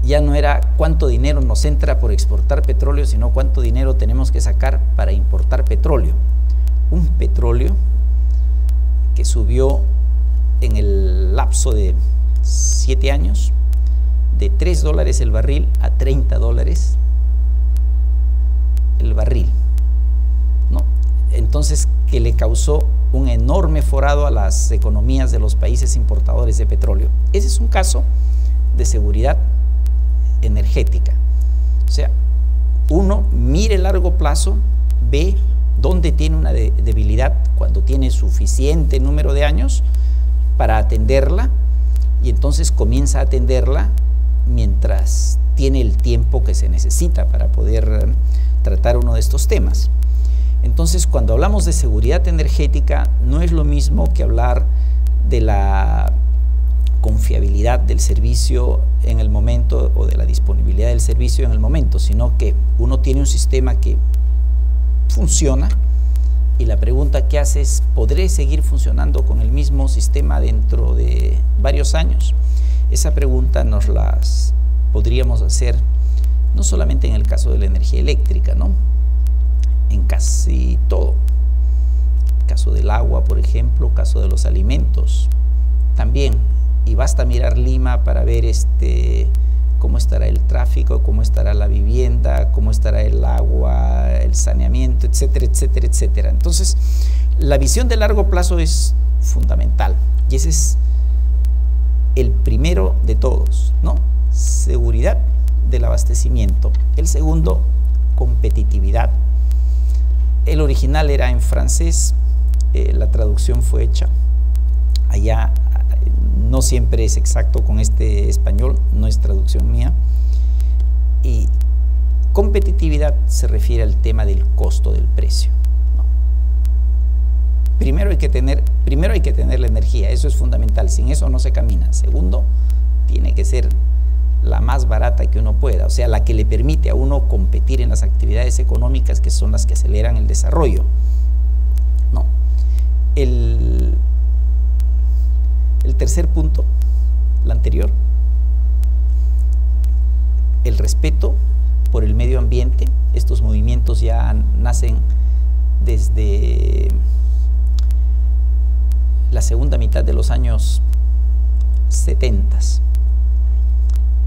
ya no era cuánto dinero nos entra por exportar petróleo, sino cuánto dinero tenemos que sacar para importar petróleo. Un petróleo que subió en el lapso de 7 años de $3 el barril a $30 el barril, ¿no? Entonces, que le causó un enorme forado a las economías de los países importadores de petróleo. Ese es un caso de seguridad energética. O sea, uno mire a largo plazo, ve dónde tiene una debilidad cuando tiene suficiente número de años para atenderla, y entonces comienza a atenderla mientras tiene el tiempo que se necesita para poder tratar uno de estos temas. Entonces, cuando hablamos de seguridad energética, no es lo mismo que hablar de la confiabilidad del servicio en el momento o de la disponibilidad del servicio en el momento, sino que uno tiene un sistema que funciona, y la pregunta que hace es: ¿podré seguir funcionando con el mismo sistema dentro de varios años? Esa pregunta nos las podríamos hacer no solamente en el caso de la energía eléctrica, ¿no? En casi todo. Caso del agua, por ejemplo, caso de los alimentos también. Y basta mirar Lima para ver cómo estará el tráfico, cómo estará la vivienda, cómo estará el agua, el saneamiento, etcétera, etcétera, etcétera. Entonces, la visión de largo plazo es fundamental, y ese es el primero de todos, ¿no? Seguridad del abastecimiento. El segundo, competitividad. El original era en francés, la traducción fue hecha allá, no siempre es exacto con este español, no es traducción mía. Y competitividad se refiere al tema del costo del precio, ¿no? Primero hay que tener la energía, eso es fundamental, sin eso no se camina. Segundo, tiene que ser la más barata que uno pueda, o sea, la que le permite a uno competir en las actividades económicas que son las que aceleran el desarrollo, ¿no? El tercer punto, el anterior, el respeto por el medio ambiente. Estos movimientos ya nacen desde la segunda mitad de los años 70.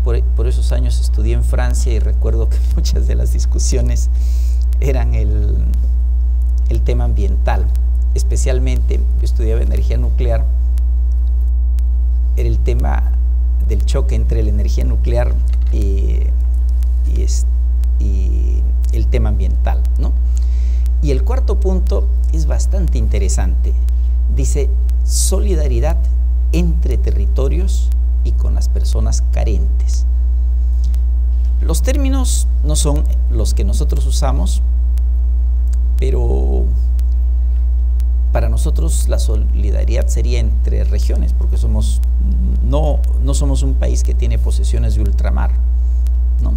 Por esos años estudié en Francia y recuerdo que muchas de las discusiones eran el tema ambiental. Especialmente, yo estudiaba energía nuclear, era el tema del choque entre la energía nuclear y el tema ambiental, ¿no? Y el cuarto punto es bastante interesante. Dice, solidaridad entre territorios y con las personas carentes. Los términos no son los que nosotros usamos, pero para nosotros la solidaridad sería entre regiones, porque no somos un país que tiene posesiones de ultramar, ¿no?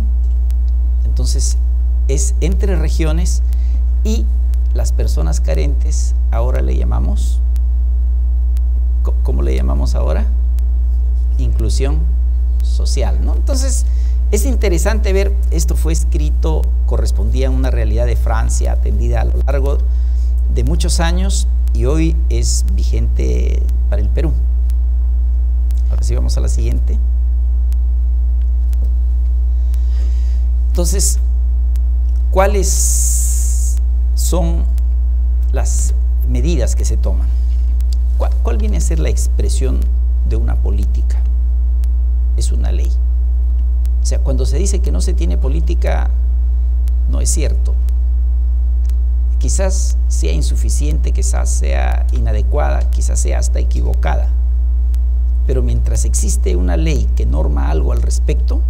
Entonces es entre regiones, y las personas carentes ahora le llamamos, ¿cómo le llamamos ahora? Inclusión social, ¿no? Entonces es interesante ver, esto fue escrito, correspondía a una realidad de Francia atendida a lo largo de muchos años y hoy es vigente para el Perú. Ahora sí vamos a la siguiente. Entonces, ¿cuáles son las medidas que se toman? ¿Cuál viene a ser la expresión de una política? Es una ley. O sea, cuando se dice que no se tiene política, no es cierto. Quizás sea insuficiente, quizás sea inadecuada, quizás sea hasta equivocada. Pero mientras existe una ley que norma algo al respecto,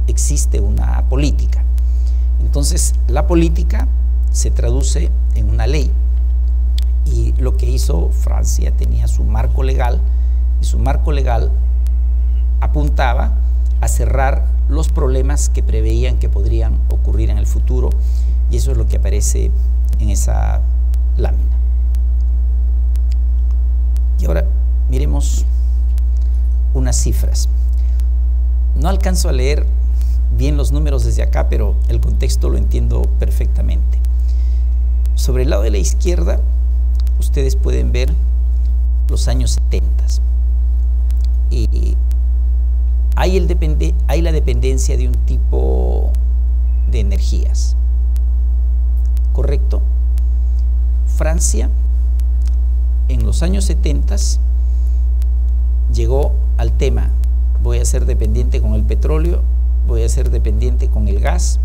existe una política. Entonces, la política se traduce en una ley. Y lo que hizo Francia, tenía su marco legal, y su marco legal apuntaba a cerrar los problemas que preveían que podrían ocurrir en el futuro, y eso es lo que aparece en esa lámina. Y ahora miremos unas cifras. No alcanzo a leer bien los números desde acá, pero el contexto lo entiendo perfectamente. Sobre el lado de la izquierda, ustedes pueden ver los años 70 y hay la dependencia de un tipo de energías, ¿correcto? Francia en los años 70 llegó al tema, voy a ser dependiente con el petróleo, voy a ser dependiente con el gas,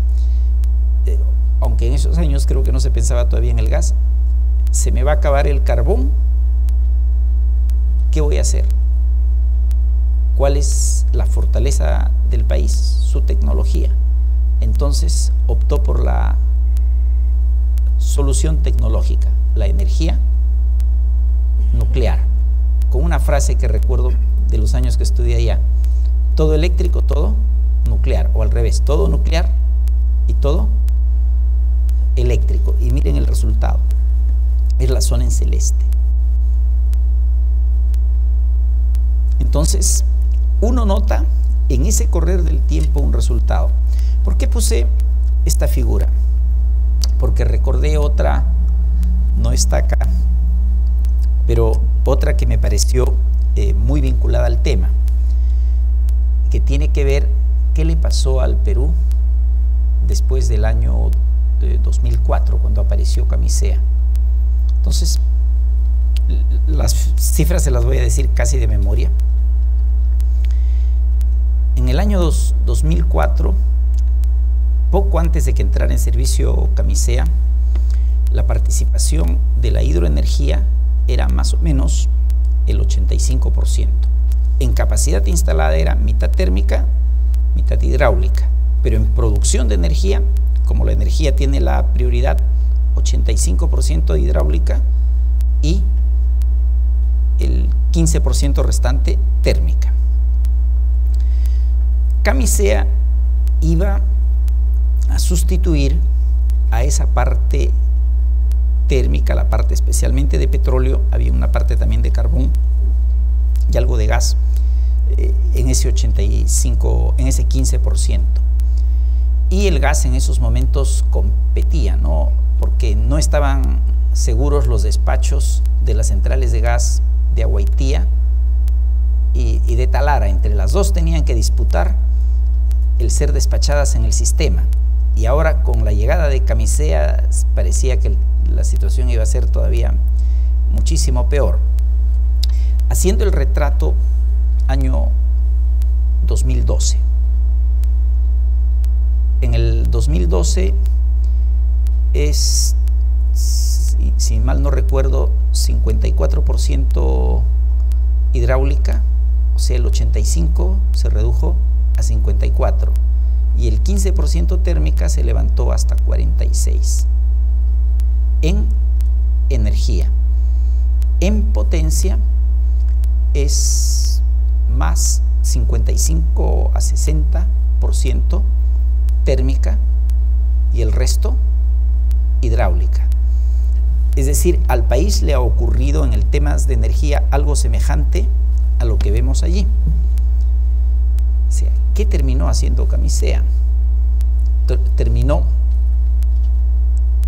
aunque en esos años creo que no se pensaba todavía en el gas. Se me va a acabar el carbón, ¿qué voy a hacer? ¿Cuál es la fortaleza del país? Su tecnología. Entonces optó por la solución tecnológica, la energía nuclear, con una frase que recuerdo de los años que estudié allá: todo eléctrico, todo nuclear, o al revés, todo nuclear y todo eléctrico. Y miren el resultado, es la zona en celeste. Entonces uno nota en ese correr del tiempo un resultado. ¿Por qué puse esta figura? Porque recordé otra, no está acá, pero otra que me pareció muy vinculada al tema, que tiene que ver qué le pasó al Perú después del año 2004, cuando apareció Camisea. Entonces, las cifras se las voy a decir casi de memoria. En el año 2004, poco antes de que entrara en servicio Camisea, la participación de la hidroenergía era más o menos el 85%. En capacidad instalada era mitad térmica, mitad hidráulica, pero en producción de energía, como la energía tiene la prioridad, 85% hidráulica y el 15% restante térmica. Camisea iba a sustituir a esa parte térmica, la parte especialmente de petróleo, había una parte también de carbón y algo de gas, en ese 15%. Y el gas en esos momentos competía, ¿no? Porque no estaban seguros los despachos de las centrales de gas de Aguaitía y de Talara. Entre las dos tenían que disputar el ser despachadas en el sistema. Y ahora con la llegada de Camisea parecía que la situación iba a ser todavía muchísimo peor. Haciendo el retrato, año 2012. En el 2012 es, si mal no recuerdo, 54% hidráulica, o sea, el 85% se redujo a 54%, y el 15% térmica se levantó hasta 46%. En energía, en potencia es más 55 a 60% térmica y el resto hidráulica. Es decir, al país le ha ocurrido en el tema de energía algo semejante a lo que vemos allí. O sea, ¿qué terminó haciendo Camisea? Terminó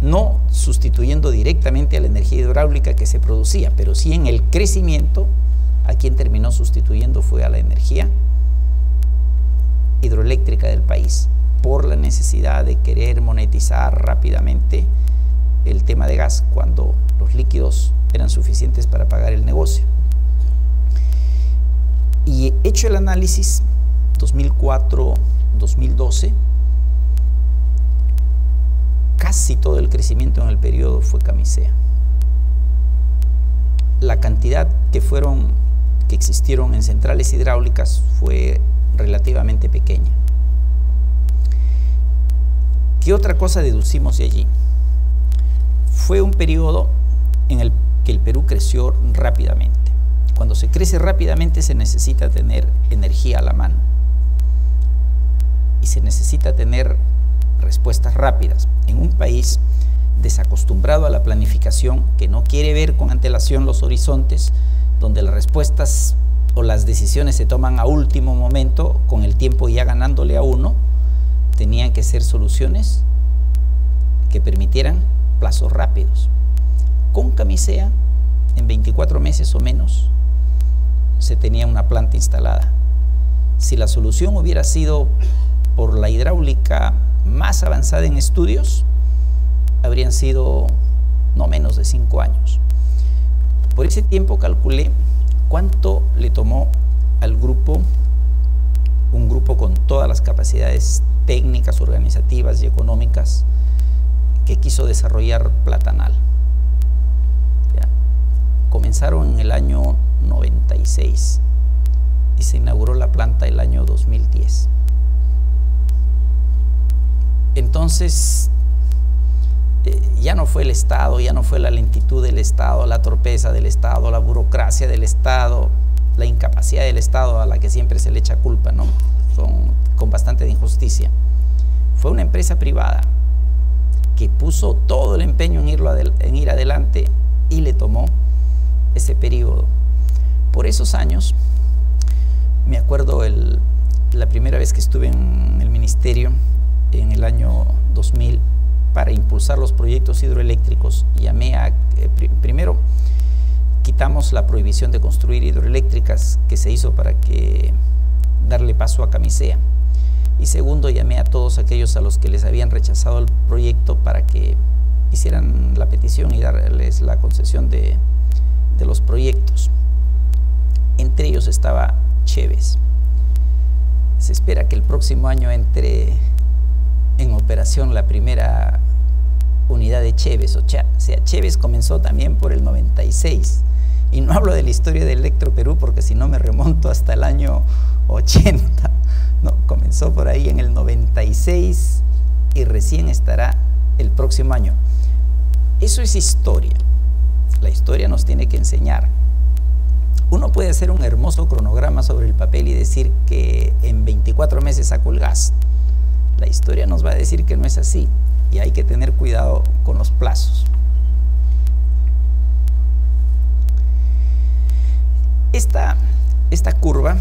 no sustituyendo directamente a la energía hidráulica que se producía, pero sí en el crecimiento. A quien terminó sustituyendo fue a la energía hidroeléctrica del país, por la necesidad de querer monetizar rápidamente el tema de gas, cuando los líquidos eran suficientes para pagar el negocio. Y hecho el análisis 2004-2012, casi todo el crecimiento en el periodo fue Camisea. La cantidad que existieron en centrales hidráulicas fue relativamente pequeña. ¿Qué otra cosa deducimos de allí? Fue un periodo en el que el Perú creció rápidamente. Cuando se crece rápidamente se necesita tener energía a la mano y se necesita tener respuestas rápidas. En un país desacostumbrado a la planificación, que no quiere ver con antelación los horizontes, donde las respuestas o las decisiones se toman a último momento, con el tiempo ya ganándole a uno, tenían que ser soluciones que permitieran plazos rápidos. Con Camisea, en 24 meses o menos, se tenía una planta instalada. Si la solución hubiera sido por la hidráulica más avanzada en estudios, habrían sido no menos de 5 años. Por ese tiempo calculé cuánto le tomó al grupo, un grupo con todas las capacidades técnicas, organizativas y económicas, que quiso desarrollar Platanal. ¿Ya? Comenzaron en el año 96 y se inauguró la planta el año 2010. Entonces, ya no fue el Estado, ya no fue la lentitud del Estado, la torpeza del Estado, la burocracia del Estado, la incapacidad del Estado a la que siempre se le echa culpa, ¿no? Con bastante de injusticia. Fue una empresa privada que puso todo el empeño en ir adelante y le tomó ese periodo. Por esos años, me acuerdo la primera vez que estuve en el ministerio, en el año 2000, para impulsar los proyectos hidroeléctricos, primero quitamos la prohibición de construir hidroeléctricas que se hizo para darle paso a Camisea, y segundo llamé a todos aquellos a los que les habían rechazado el proyecto para que hicieran la petición y darles la concesión de los proyectos. Entre ellos estaba Cheves. Se espera que el próximo año entre en operación la primera unidad de Cheves. O sea, Cheves comenzó también por el 96. Y no hablo de la historia de Electroperú porque si no me remonto hasta el año 80. No, comenzó por ahí en el 96 y recién estará el próximo año. Eso es historia. La historia nos tiene que enseñar. Uno puede hacer un hermoso cronograma sobre el papel y decir que en 24 meses sacó el gas. La historia nos va a decir que no es así y hay que tener cuidado con los plazos. Esta curva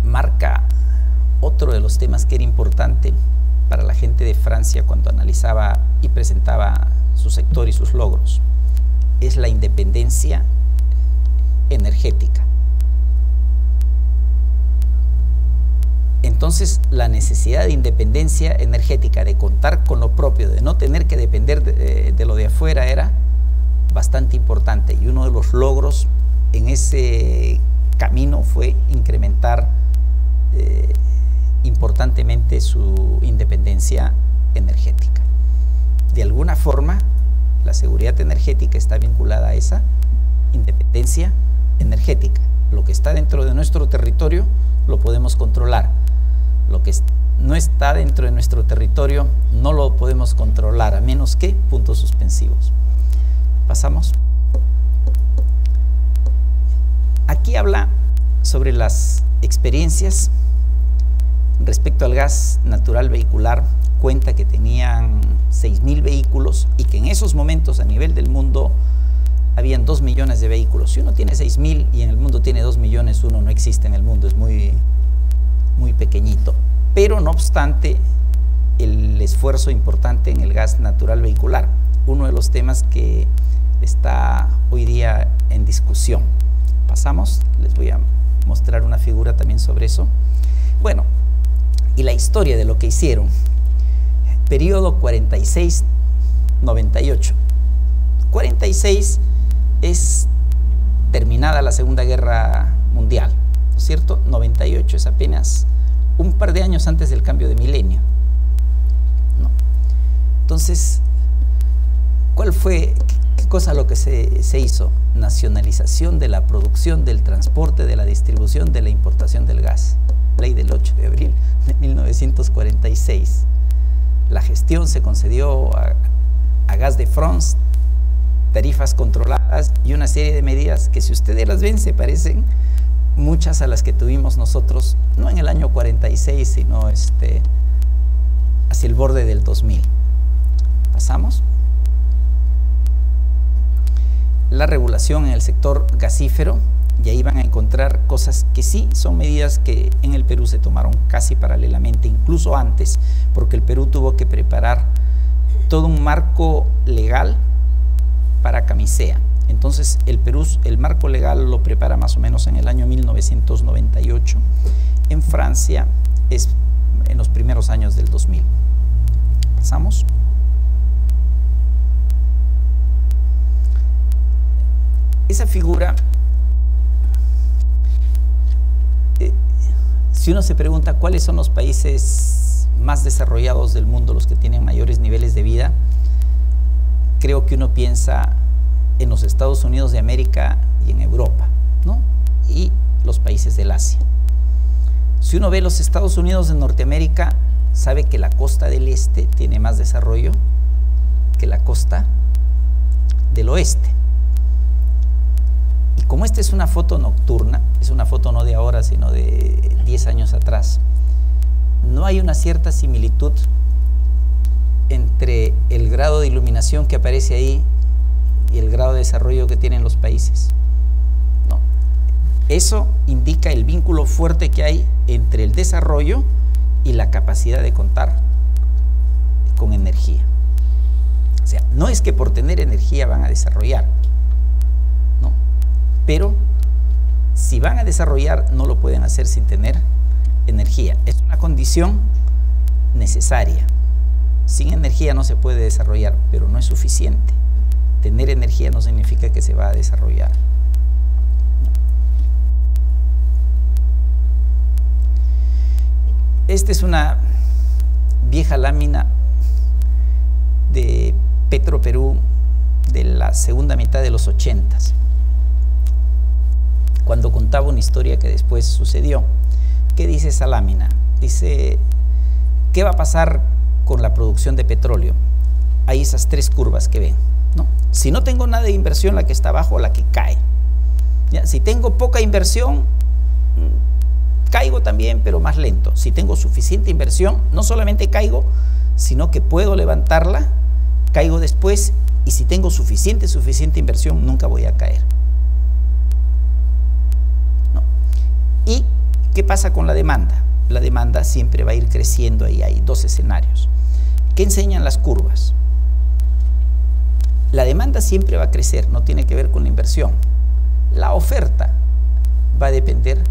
marca otro de los temas que era importante para la gente de Francia cuando analizaba y presentaba su sector y sus logros. Es la independencia energética. Entonces, la necesidad de independencia energética, de contar con lo propio, de no tener que depender de lo de afuera, era bastante importante. Y uno de los logros en ese camino fue incrementar importantemente su independencia energética. De alguna forma, la seguridad energética está vinculada a esa independencia energética. Lo que está dentro de nuestro territorio lo podemos controlar. Lo que no está dentro de nuestro territorio no lo podemos controlar, a menos que puntos suspensivos. Pasamos. Aquí habla sobre las experiencias respecto al gas natural vehicular. Cuenta que tenían 6.000 vehículos y que en esos momentos a nivel del mundo habían 2 millones de vehículos. Si uno tiene 6.000 y en el mundo tiene 2 millones, uno no existe en el mundo, es muy pequeñito. Pero no obstante, el esfuerzo importante en el gas natural vehicular, uno de los temas que está hoy día en discusión. Pasamos, les voy a mostrar una figura también sobre eso. Bueno, y la historia de lo que hicieron. Periodo 46-98. 46 es terminada la Segunda Guerra Mundial, ¿no es cierto? 98 es apenas un par de años antes del cambio de milenio, ¿no? Entonces, ¿cuál fue, qué cosa lo que se hizo? Nacionalización de la producción, del transporte, de la distribución, de la importación del gas. Ley del 8 de abril de 1946. La gestión se concedió a Gas de France, tarifas controladas y una serie de medidas que, si ustedes las ven, se parecen muchas a las que tuvimos nosotros, no en el año 46, sino hacia el borde del 2000. Pasamos. La regulación en el sector gasífero, y ahí van a encontrar cosas que sí son medidas que en el Perú se tomaron casi paralelamente, incluso antes, porque el Perú tuvo que preparar todo un marco legal para Camisea. Entonces el Perú, el marco legal lo prepara más o menos en el año 1998. En Francia es en los primeros años del 2000. Pasamos. Esa figura, si uno se pregunta cuáles son los países más desarrollados del mundo, los que tienen mayores niveles de vida, creo que uno piensa en los Estados Unidos de América y en Europa, ¿no? Y los países del Asia. Si uno ve los Estados Unidos de Norteamérica, sabe que la costa del este tiene más desarrollo que la costa del oeste. Y como esta es una foto nocturna, es una foto no de ahora, sino de 10 años atrás, no hay una cierta similitud entre el grado de iluminación que aparece ahí y el grado de desarrollo que tienen los países. No. Eso indica el vínculo fuerte que hay entre el desarrollo y la capacidad de contar con energía. O sea, no es que por tener energía van a desarrollar, no, pero si van a desarrollar no lo pueden hacer sin tener energía. Es una condición necesaria. Sin energía no se puede desarrollar, pero no es suficiente. Tener energía no significa que se va a desarrollar. Esta es una vieja lámina de Petroperú de la segunda mitad de los 80s, cuando contaba una historia que después sucedió. ¿Qué dice esa lámina? Dice, ¿qué va a pasar con la producción de petróleo? Hay esas tres curvas que ven, ¿no? Si no tengo nada de inversión, la que está abajo, la que cae. ¿Ya? Si tengo poca inversión, caigo también, pero más lento. Si tengo suficiente inversión, no solamente caigo, sino que puedo levantarla, caigo después, y si tengo suficiente inversión, nunca voy a caer. ¿No? ¿Y qué pasa con la demanda? La demanda siempre va a ir creciendo, ahí hay dos escenarios. ¿Qué enseñan las curvas? La demanda siempre va a crecer, no tiene que ver con la inversión. La oferta va a depender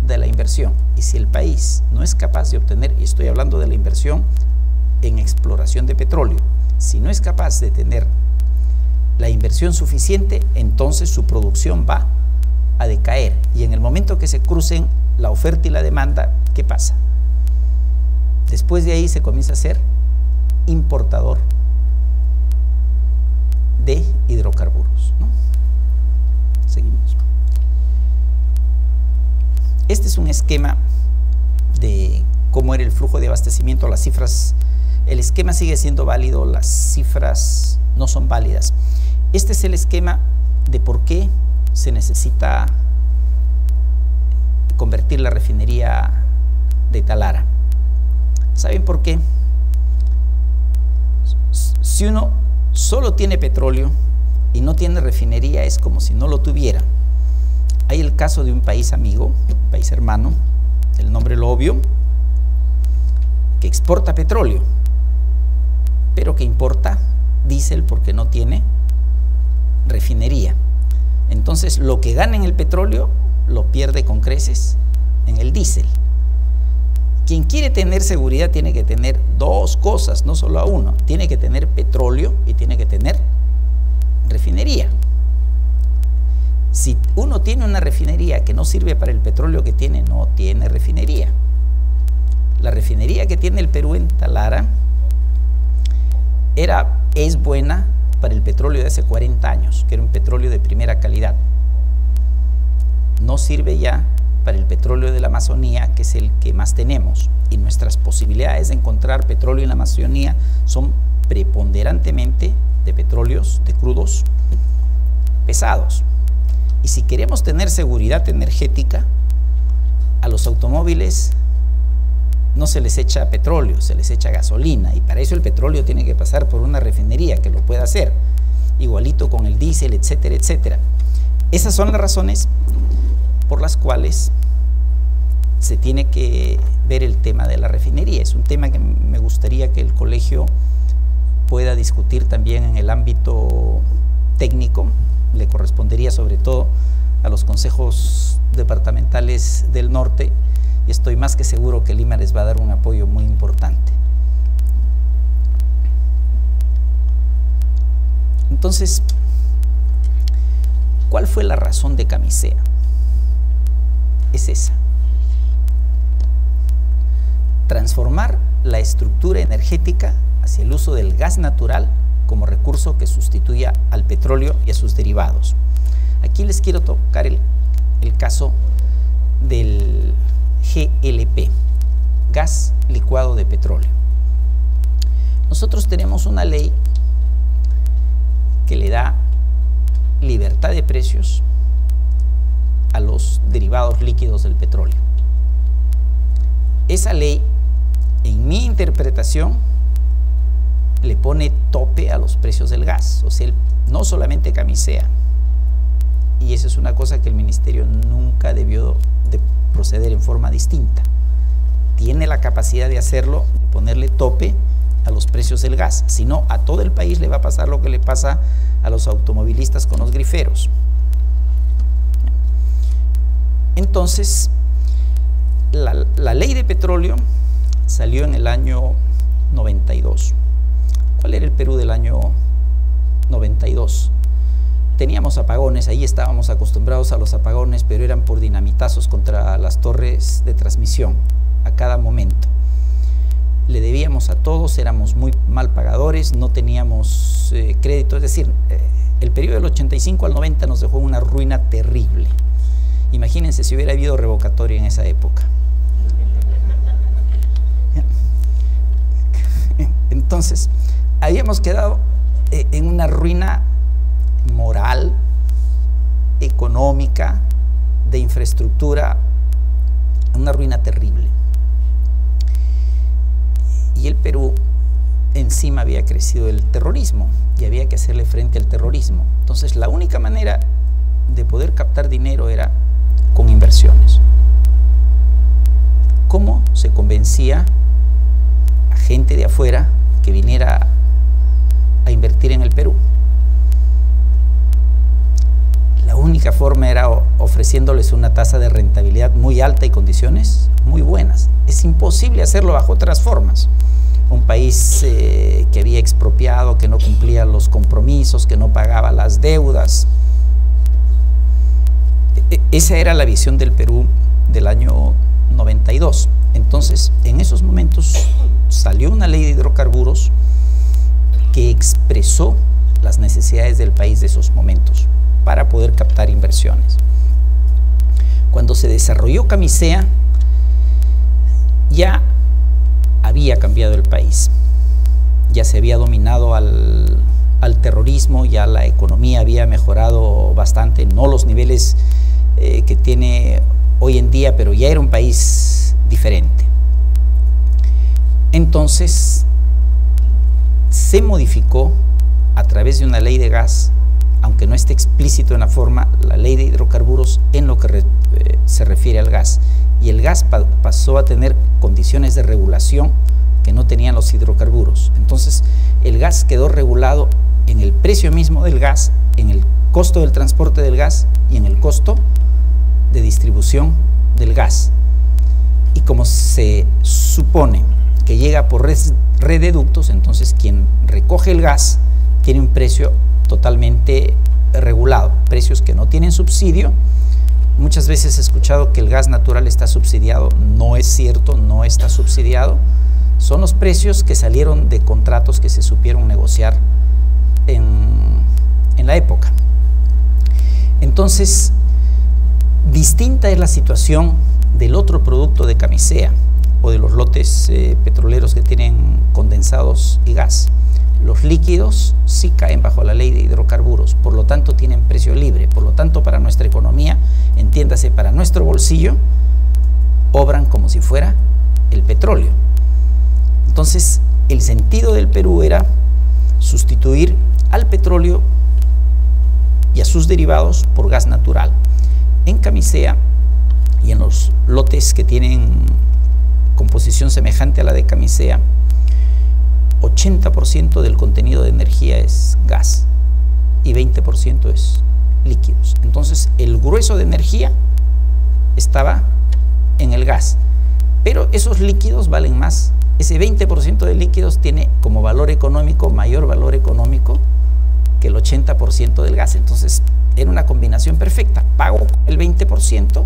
de la inversión. Y si el país no es capaz de obtener, y estoy hablando de la inversión en exploración de petróleo, si no es capaz de tener la inversión suficiente, entonces su producción va a decaer. Y en el momento que se crucen la oferta y la demanda, ¿qué pasa? Después de ahí se comienza a ser importador de hidrocarburos, ¿no? Seguimos. Este es un esquema de cómo era el flujo de abastecimiento. Las cifras, el esquema sigue siendo válido, las cifras no son válidas. Este es el esquema de por qué se necesita convertir la refinería de Talara. ¿Saben por qué? Si uno solo tiene petróleo y no tiene refinería, es como si no lo tuviera. Hay el caso de un país amigo, un país hermano, el nombre lo obvio, que exporta petróleo, pero que importa diésel porque no tiene refinería. Entonces, lo que gana en el petróleo lo pierde con creces en el diésel. Quien quiere tener seguridad tiene que tener dos cosas, no solo a uno. Tiene que tener petróleo y tiene que tener refinería. Si uno tiene una refinería que no sirve para el petróleo que tiene, no tiene refinería. La refinería que tiene el Perú en Talara es buena para el petróleo de hace 40 años, que era un petróleo de primera calidad. No sirve ya para el petróleo de la Amazonía, que es el que más tenemos, y nuestras posibilidades de encontrar petróleo en la Amazonía son preponderantemente de petróleos, de crudos pesados. Y si queremos tener seguridad energética, a los automóviles no se les echa petróleo, se les echa gasolina, y para eso el petróleo tiene que pasar por una refinería que lo pueda hacer, igualito con el diésel, etcétera, etcétera. Esas son las razones por las cuales se tiene que ver el tema de la refinería. Es un tema que me gustaría que el colegio pueda discutir también en el ámbito técnico. Le correspondería sobre todo a los consejos departamentales del norte, y estoy más que seguro que Lima les va a dar un apoyo muy importante. Entonces, ¿cuál fue la razón de Camisea? Es esa: transformar la estructura energética hacia el uso del gas natural como recurso que sustituya al petróleo y a sus derivados. Aquí les quiero tocar el caso del GLP, gas licuado de petróleo. Nosotros tenemos una ley que le da libertad de precios a los derivados líquidos del petróleo. Esa ley, en mi interpretación, le pone tope a los precios del gas, o sea, no solamente Camisea. Y eso es una cosa que el ministerio nunca debió de proceder en forma distinta. Tiene la capacidad de hacerlo, de ponerle tope a los precios del gas. Si no, a todo el país le va a pasar lo que le pasa a los automovilistas con los griferos. Entonces, la ley de petróleo salió en el año 92. ¿Cuál era el Perú del año 92? Teníamos apagones, ahí estábamos acostumbrados a los apagones, pero eran por dinamitazos contra las torres de transmisión a cada momento. le debíamos a todos, éramos muy mal pagadores, no teníamos crédito, es decir, el periodo del 85 al 90 nos dejó una ruina terrible. Imagínense si hubiera habido revocatoria en esa época. Entonces, habíamos quedado en una ruina moral, económica, de infraestructura, una ruina terrible. Y el Perú encima había crecido el terrorismo y había que hacerle frente al terrorismo. Entonces, la única manera de poder captar dinero era con inversiones. ¿Cómo se convencía a gente de afuera que viniera a invertir en el Perú? La única forma era ofreciéndoles una tasa de rentabilidad muy alta y condiciones muy buenas. Es imposible hacerlo bajo otras formas. Un país que había expropiado, que no cumplía los compromisos, que no pagaba las deudas. Esa era la visión del Perú del año 92. Entonces, en esos momentos salió una ley de hidrocarburos que expresó las necesidades del país de esos momentos para poder captar inversiones. Cuando se desarrolló Camisea, ya había cambiado el país, ya se había dominado al terrorismo, ya la economía había mejorado bastante, no los niveles que tiene hoy en día, pero ya era un país diferente. Entonces se modificó a través de una ley de gas, aunque no esté explícito en la forma, la ley de hidrocarburos en lo que se refiere al gas. Y el gas pasó a tener condiciones de regulación que no tenían los hidrocarburos. Entonces, el gas quedó regulado en el precio mismo del gas, en el costo del transporte del gas y en el costo de distribución del gas. Y como se supone que llega por red de ductos, entonces quien recoge el gas tiene un precio totalmente regulado, precios que no tienen subsidio. Muchas veces he escuchado que el gas natural está subsidiado. No es cierto, no está subsidiado. Son los precios que salieron de contratos que se supieron negociar en la época. Entonces, distinta es la situación del otro producto de Camisea o de los lotes petroleros que tienen condensados y gas. Los líquidos sí caen bajo la ley de hidrocarburos, por lo tanto tienen precio libre, por lo tanto para nuestra economía, entiéndase, para nuestro bolsillo, obran como si fuera el petróleo. Entonces, el sentido del Perú era sustituir al petróleo y a sus derivados por gas natural. En Camisea y en los lotes que tienen composición semejante a la de Camisea, 80% del contenido de energía es gas y 20% es líquidos. Entonces, el grueso de energía estaba en el gas, pero esos líquidos valen más. Ese 20% de líquidos tiene como valor económico, mayor valor económico que el 80% del gas. Entonces, era una combinación perfecta. Pago el 20%,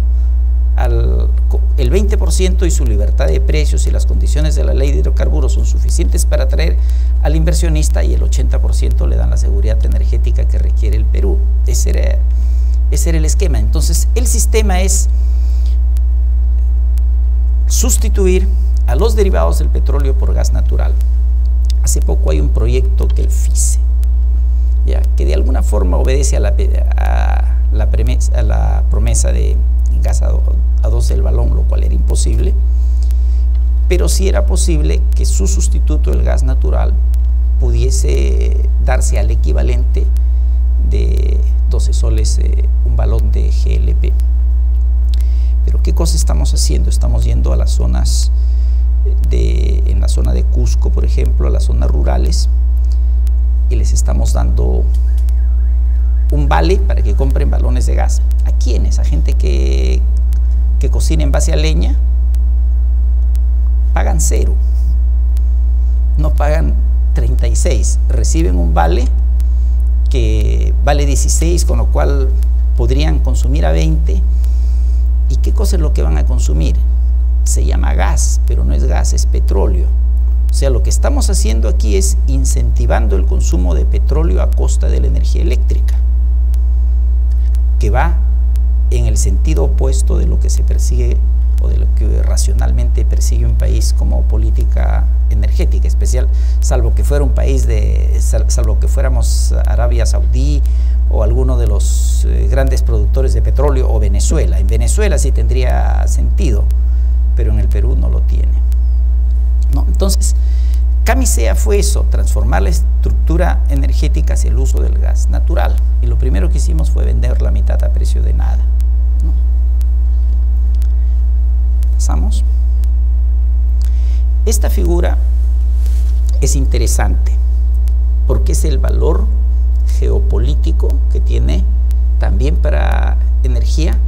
el 20% y su libertad de precios y las condiciones de la ley de hidrocarburos son suficientes para atraer al inversionista, y el 80% le dan la seguridad energética que requiere el Perú. Ese era el esquema. Entonces, el sistema es sustituir a los derivados del petróleo por gas natural. Hace poco hay un proyecto que el FICE, que de alguna forma obedece a la promesa de gas a 12 del balón, lo cual era imposible, pero sí era posible que su sustituto, el gas natural, pudiese darse al equivalente de 12 soles un balón de GLP. Pero ¿qué cosa estamos haciendo? Estamos yendo a las zonas en la zona de Cusco, por ejemplo, a las zonas rurales, y les estamos dando un vale para que compren balones de gas. ¿A quiénes? A gente que cocina en base a leña. Pagan 0, no pagan 36, reciben un vale que vale 16, con lo cual podrían consumir a 20. ¿Y qué cosa es lo que van a consumir? Se llama gas, pero no es gas, es petróleo. O sea, lo que estamos haciendo aquí es incentivando el consumo de petróleo a costa de la energía eléctrica, que va en el sentido opuesto de lo que se persigue o de lo que racionalmente persigue un país como política energética especial, salvo que fuera un país salvo que fuéramos Arabia Saudí o alguno de los grandes productores de petróleo, o Venezuela. En Venezuela sí tendría sentido, pero en el Perú no lo tiene, ¿no? Entonces, Camisea fue eso, transformar la estructura energética hacia el uso del gas natural. Y lo primero que hicimos fue vender la mitad a precio de nada, ¿no? Pasamos. Esta figura es interesante porque es el valor geopolítico que tiene también para energía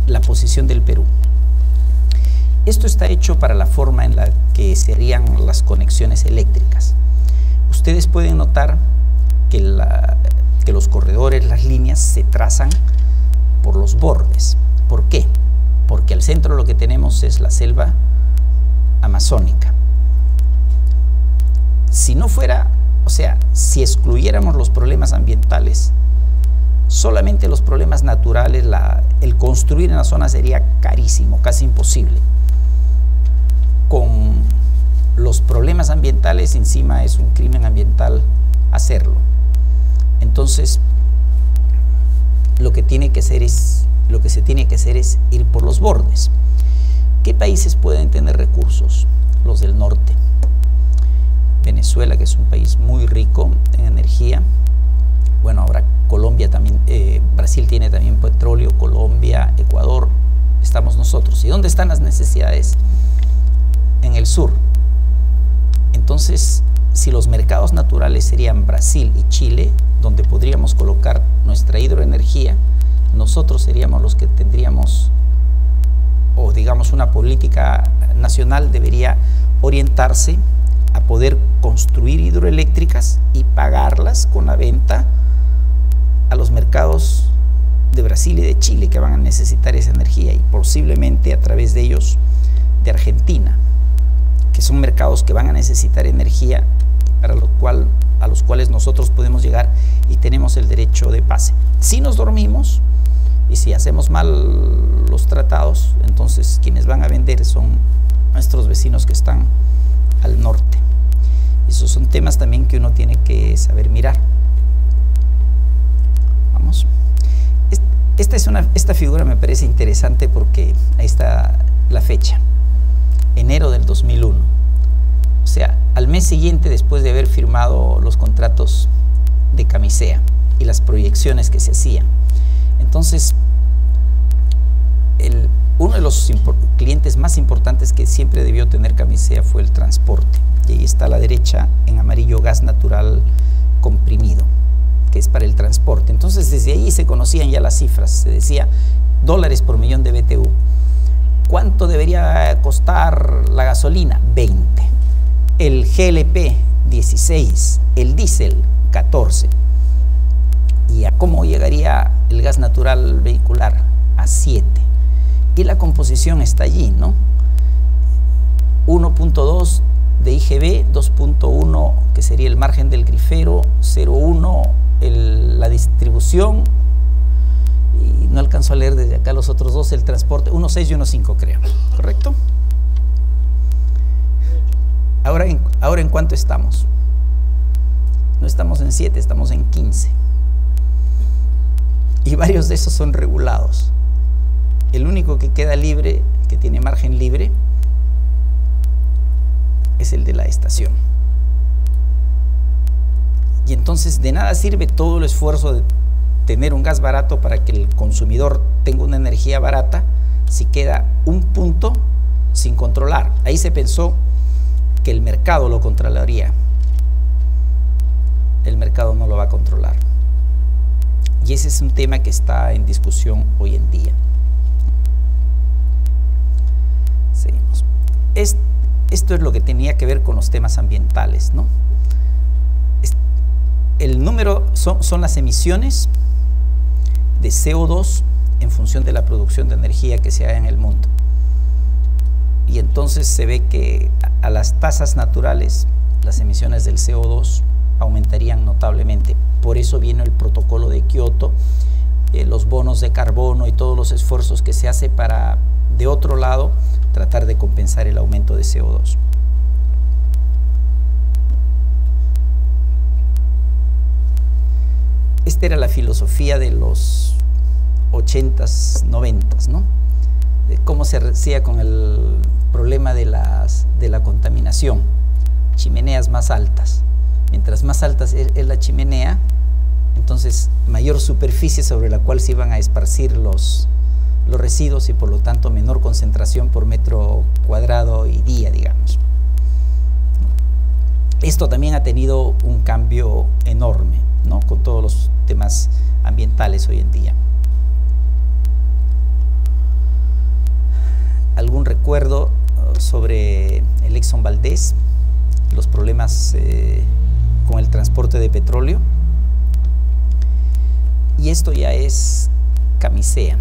la posición del Perú. Esto está hecho para la forma en la que serían las conexiones eléctricas. Ustedes pueden notar que los corredores, las líneas se trazan por los bordes. ¿Por qué? Porque al centro lo que tenemos es la selva amazónica. Si no fuera, o sea, si excluyéramos los problemas ambientales, solamente los problemas naturales, el construir en la zona sería carísimo, casi imposible. Con los problemas ambientales encima es un crimen ambiental hacerlo. Entonces, lo que se tiene que hacer es ir por los bordes. ¿Qué países pueden tener recursos? Los del norte. Venezuela, que es un país muy rico en energía. Bueno, ahora Colombia también, Brasil tiene también petróleo, Colombia, Ecuador, estamos nosotros. ¿Y dónde están las necesidades? En el sur. Entonces, si los mercados naturales serían Brasil y Chile, donde podríamos colocar nuestra hidroenergía, nosotros seríamos los que tendríamos, o digamos una política nacional debería orientarse a poder construir hidroeléctricas y pagarlas con la venta a los mercados de Brasil y de Chile, que van a necesitar esa energía, y posiblemente a través de ellos de Argentina, que son mercados que van a necesitar energía para a los cuales nosotros podemos llegar y tenemos el derecho de pase. Si nos dormimos y si hacemos mal los tratados, entonces quienes van a vender son nuestros vecinos que están al norte. Esos son temas también que uno tiene que saber mirar. Vamos. Esta figura me parece interesante porque ahí está la fecha, enero del 2001. O sea, al mes siguiente después de haber firmado los contratos de Camisea y las proyecciones que se hacían. Entonces, uno de los clientes más importantes que siempre debió tener Camisea fue el transporte. Y ahí está a la derecha, en amarillo, gas natural comprimido, que es para el transporte. Entonces, desde ahí se conocían ya las cifras. Se decía $, por millón de BTU. ¿Cuánto debería costar la gasolina? 20. El GLP, 16. El diésel, 14. ¿Y a cómo llegaría el gas natural vehicular? A 7. Y la composición está allí, ¿no? 1.2 de IGB, 2.1 que sería el margen del grifero, 0.1 la distribución, y no alcanzo a leer desde acá los otros dos, el transporte, 1.6 y 1.5 creo, ¿correcto? Ahora en cuánto estamos. No estamos en 7, estamos en 15. Y varios de esos son regulados. El único que queda libre, que tiene margen libre, es el de la estación. Y entonces de nada sirve todo el esfuerzo de tener un gas barato para que el consumidor tenga una energía barata si queda un punto sin controlar. Ahí se pensó que el mercado lo controlaría. El mercado no lo va a controlar. Y ese es un tema que está en discusión hoy en día. Seguimos. Esto es lo que tenía que ver con los temas ambientales, ¿no? El número son las emisiones de CO2 en función de la producción de energía que se haga en el mundo. y entonces se ve que a las tasas naturales las emisiones del CO2 aumentarían notablemente. Por eso viene el protocolo de Kioto, los bonos de carbono y todos los esfuerzos que se hace para, de otro lado, tratar de compensar el aumento de CO2. Esta era la filosofía de los 80s, 90s, ¿no? De cómo se hacía con el problema de la contaminación. Chimeneas más altas. Mientras más alta es la chimenea, entonces mayor superficie sobre la cual se iban a esparcir los residuos y por lo tanto menor concentración por metro cuadrado y día, digamos. Esto también ha tenido un cambio enorme, ¿no? Con todos los temas ambientales hoy en día. ¿Algún recuerdo sobre el Exxon Valdez? Los problemas con el transporte de petróleo. Y esto ya es camisea.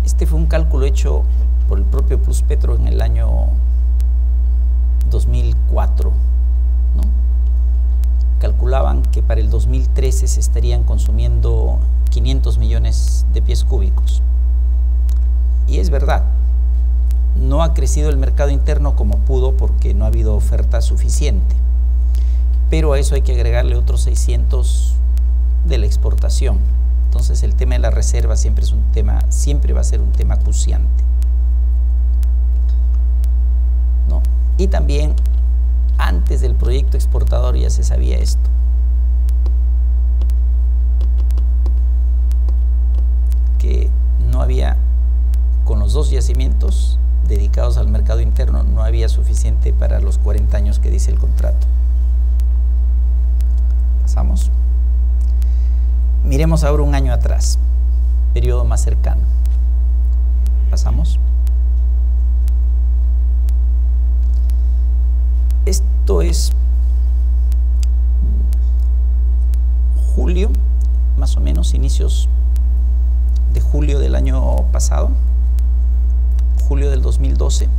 Este fue un cálculo hecho por el propio Pluspetro en el año 2004, ¿no? Calculaban que para el 2013 se estarían consumiendo 500 millones de pies cúbicos. Y es verdad, no ha crecido el mercado interno como pudo porque no ha habido oferta suficiente. Pero a eso hay que agregarle otros 600 de la exportación. Entonces el tema de la reserva siempre va a ser un tema acuciante, ¿no? Y también antes del proyecto exportador ya se sabía esto. Que no había, con los dos yacimientos dedicados al mercado interno, no había suficiente para los 40 años que dice el contrato. Pasamos. Miremos ahora un año atrás, periodo más cercano. Pasamos. Esto es julio, más o menos inicios de julio del año pasado, julio del 2012,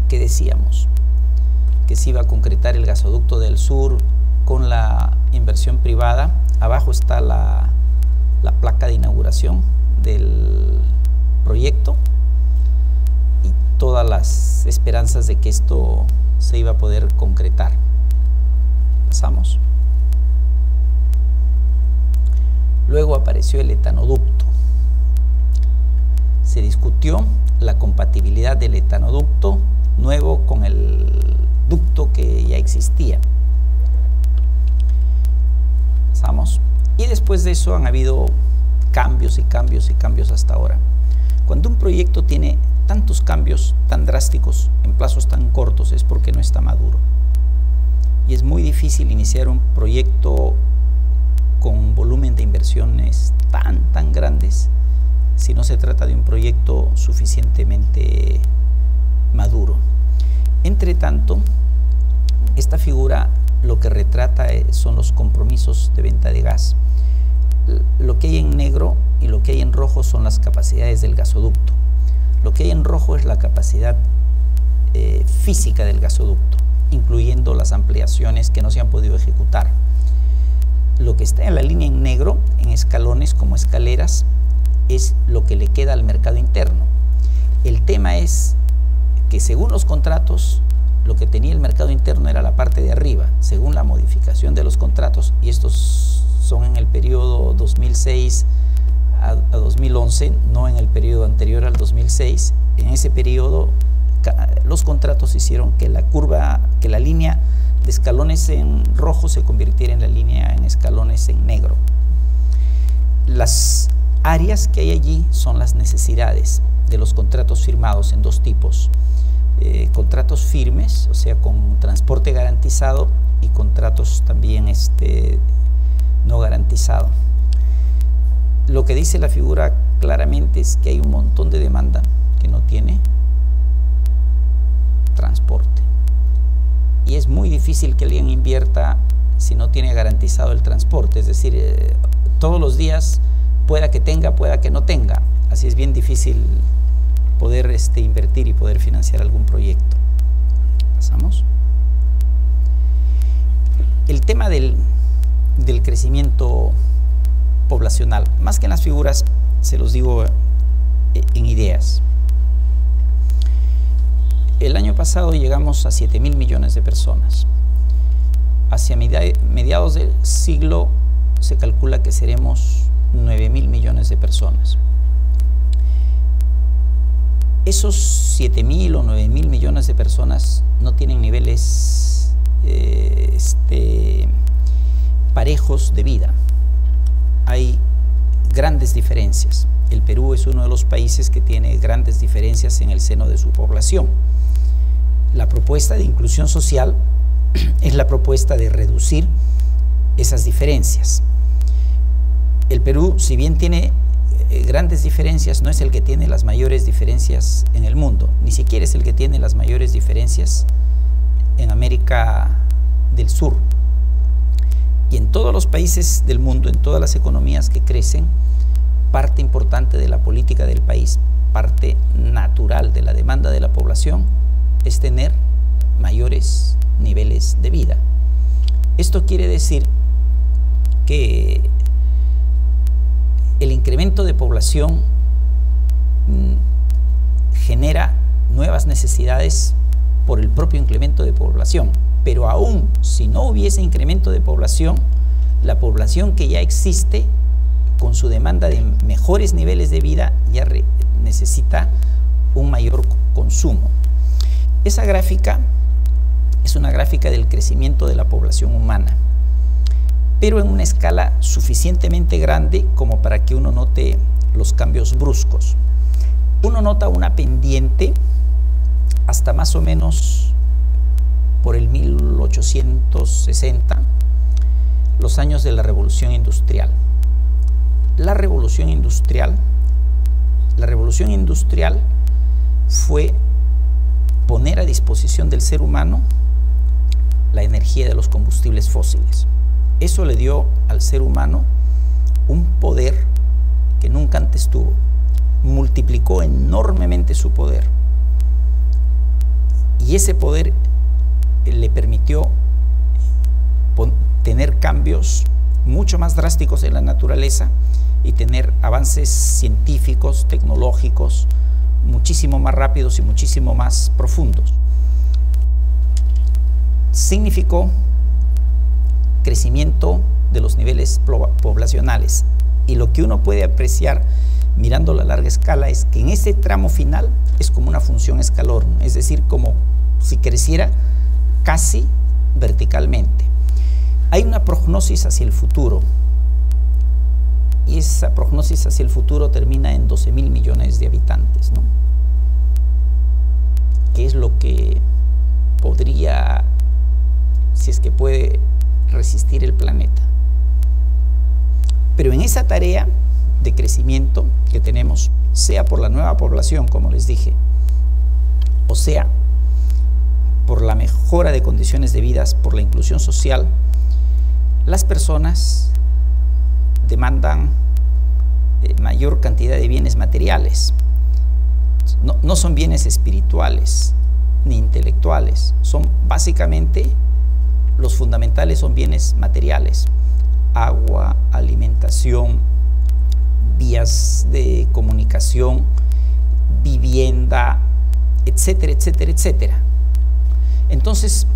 que decíamos que se iba a concretar el gasoducto del sur con la inversión privada. Abajo está la placa de inauguración del proyecto y todas las esperanzas de que esto se iba a poder concretar. Pasamos. Luego apareció el etanoducto. Se discutió la compatibilidad del etanoducto nuevo con el ducto que ya existía. Pasamos. Y después de eso han habido cambios y cambios y cambios hasta ahora. Cuando un proyecto tiene tantos cambios tan drásticos en plazos tan cortos es porque no está maduro. Y es muy difícil iniciar un proyecto con volumen de inversiones tan grandes si no se trata de un proyecto suficientemente maduro. Entre tanto, esta figura lo que retrata son los compromisos de venta de gas. Lo que hay en negro y lo que hay en rojo son las capacidades del gasoducto. Lo que hay en rojo es la capacidad física del gasoducto, incluyendo las ampliaciones que no se han podido ejecutar. Lo que está en la línea en negro, en escalones como escaleras, es lo que le queda al mercado interno. El tema es que según los contratos, lo que tenía el mercado interno era la parte de arriba, según la modificación de los contratos, y estos son en el periodo 2006 a 2011, no en el periodo anterior al 2006. En ese periodo los contratos hicieron que la línea de escalones en rojo se convirtiera en la línea en escalones en negro. Las áreas que hay allí son las necesidades de los contratos firmados en dos tipos. Contratos firmes, o sea, con transporte garantizado, y contratos también no garantizado. Lo que dice la figura claramente es que hay un montón de demanda que no tiene transporte. Y es muy difícil que alguien invierta si no tiene garantizado el transporte. Es decir, todos los días pueda que tenga, pueda que no tenga. Así es bien difícil poder invertir y poder financiar algún proyecto. Pasamos. El tema del crecimiento poblacional, más que en las figuras, se los digo en ideas. El año pasado llegamos a 7.000 millones de personas. Hacia mediados del siglo se calcula que seremos 9.000 millones de personas. Esos 7.000 o 9.000 millones de personas no tienen niveles parejos de vida. Hay grandes diferencias. El Perú es uno de los países que tiene grandes diferencias en el seno de su población. La propuesta de inclusión social es la propuesta de reducir esas diferencias. El Perú, si bien tiene grandes diferencias, no es el que tiene las mayores diferencias en el mundo, ni siquiera es el que tiene las mayores diferencias en América del Sur. Y en todos los países del mundo, en todas las economías que crecen, parte importante de la política del país, parte natural de la demanda de la población, es tener mayores niveles de vida. Esto quiere decir que el incremento de población genera nuevas necesidades por el propio incremento de población, pero aún si no hubiese incremento de población, la población que ya existe con su demanda de mejores niveles de vida ya necesita un mayor consumo. Esa gráfica es una gráfica del crecimiento de la población humana, pero en una escala suficientemente grande como para que uno note los cambios bruscos. Uno nota una pendiente hasta más o menos por el 1860, los años de la Revolución Industrial. La Revolución Industrial fue poner a disposición del ser humano la energía de los combustibles fósiles. Eso le dio al ser humano un poder que nunca antes tuvo. Multiplicó enormemente su poder. Y ese poder le permitió tener cambios mucho más drásticos en la naturaleza y tener avances científicos, tecnológicos, muchísimo más rápidos y muchísimo más profundos. Significó crecimiento de los niveles poblacionales, y lo que uno puede apreciar mirando la larga escala es que en ese tramo final es como una función escalón, es decir, como si creciera casi verticalmente. Hay una prognosis hacia el futuro, y esa prognosis hacia el futuro termina en 12.000 millones de habitantes, ¿no? ¿Qué es lo que podría, si es que puede, resistir el planeta? Pero en esa tarea de crecimiento que tenemos, sea por la nueva población, como les dije, o sea por la mejora de condiciones de vida, por la inclusión social, las personas demandan mayor cantidad de bienes materiales. No son bienes espirituales ni intelectuales, son básicamente los fundamentales, son bienes materiales: agua, alimentación, vías de comunicación, vivienda, etcétera, etcétera, etcétera. Entonces,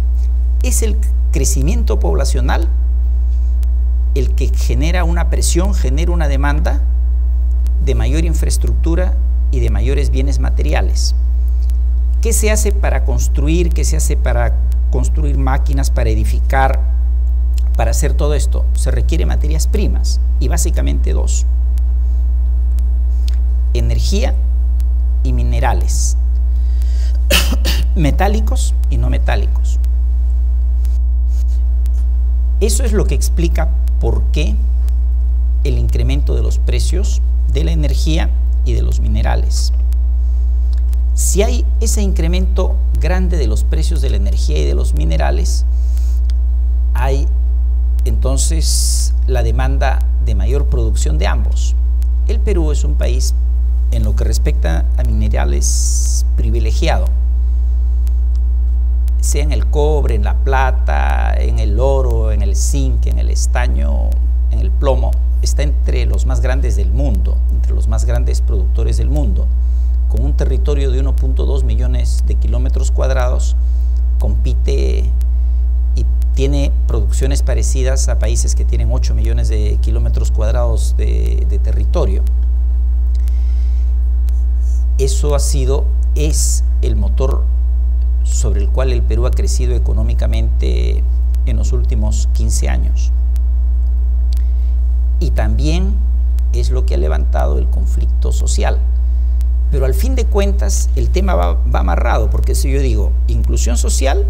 es el crecimiento poblacional el que genera una presión, genera una demanda de mayor infraestructura y de mayores bienes materiales. ¿Qué se hace para construir? ¿Qué se hace para construir máquinas, para edificar, para hacer todo esto? Se requiere materias primas, y básicamente dos: energía y minerales, metálicos y no metálicos. Eso es lo que explica por qué el incremento de los precios de la energía y de los minerales. Si hay ese incremento grande de los precios de la energía y de los minerales, hay entonces la demanda de mayor producción de ambos. El Perú es un país en lo que respecta a minerales privilegiado, sea en el cobre, en la plata, en el oro, en el zinc, en el estaño, en el plomo, está entre los más grandes del mundo, entre los más grandes productores del mundo, con un territorio de 1.2 millones de kilómetros cuadrados, compite y tiene producciones parecidas a países que tienen 8 millones de kilómetros cuadrados de territorio. Eso es el motor sobre el cual el Perú ha crecido económicamente en los últimos 15 años. Y también es lo que ha levantado el conflicto social. Pero al fin de cuentas el tema va amarrado, porque si yo digo inclusión social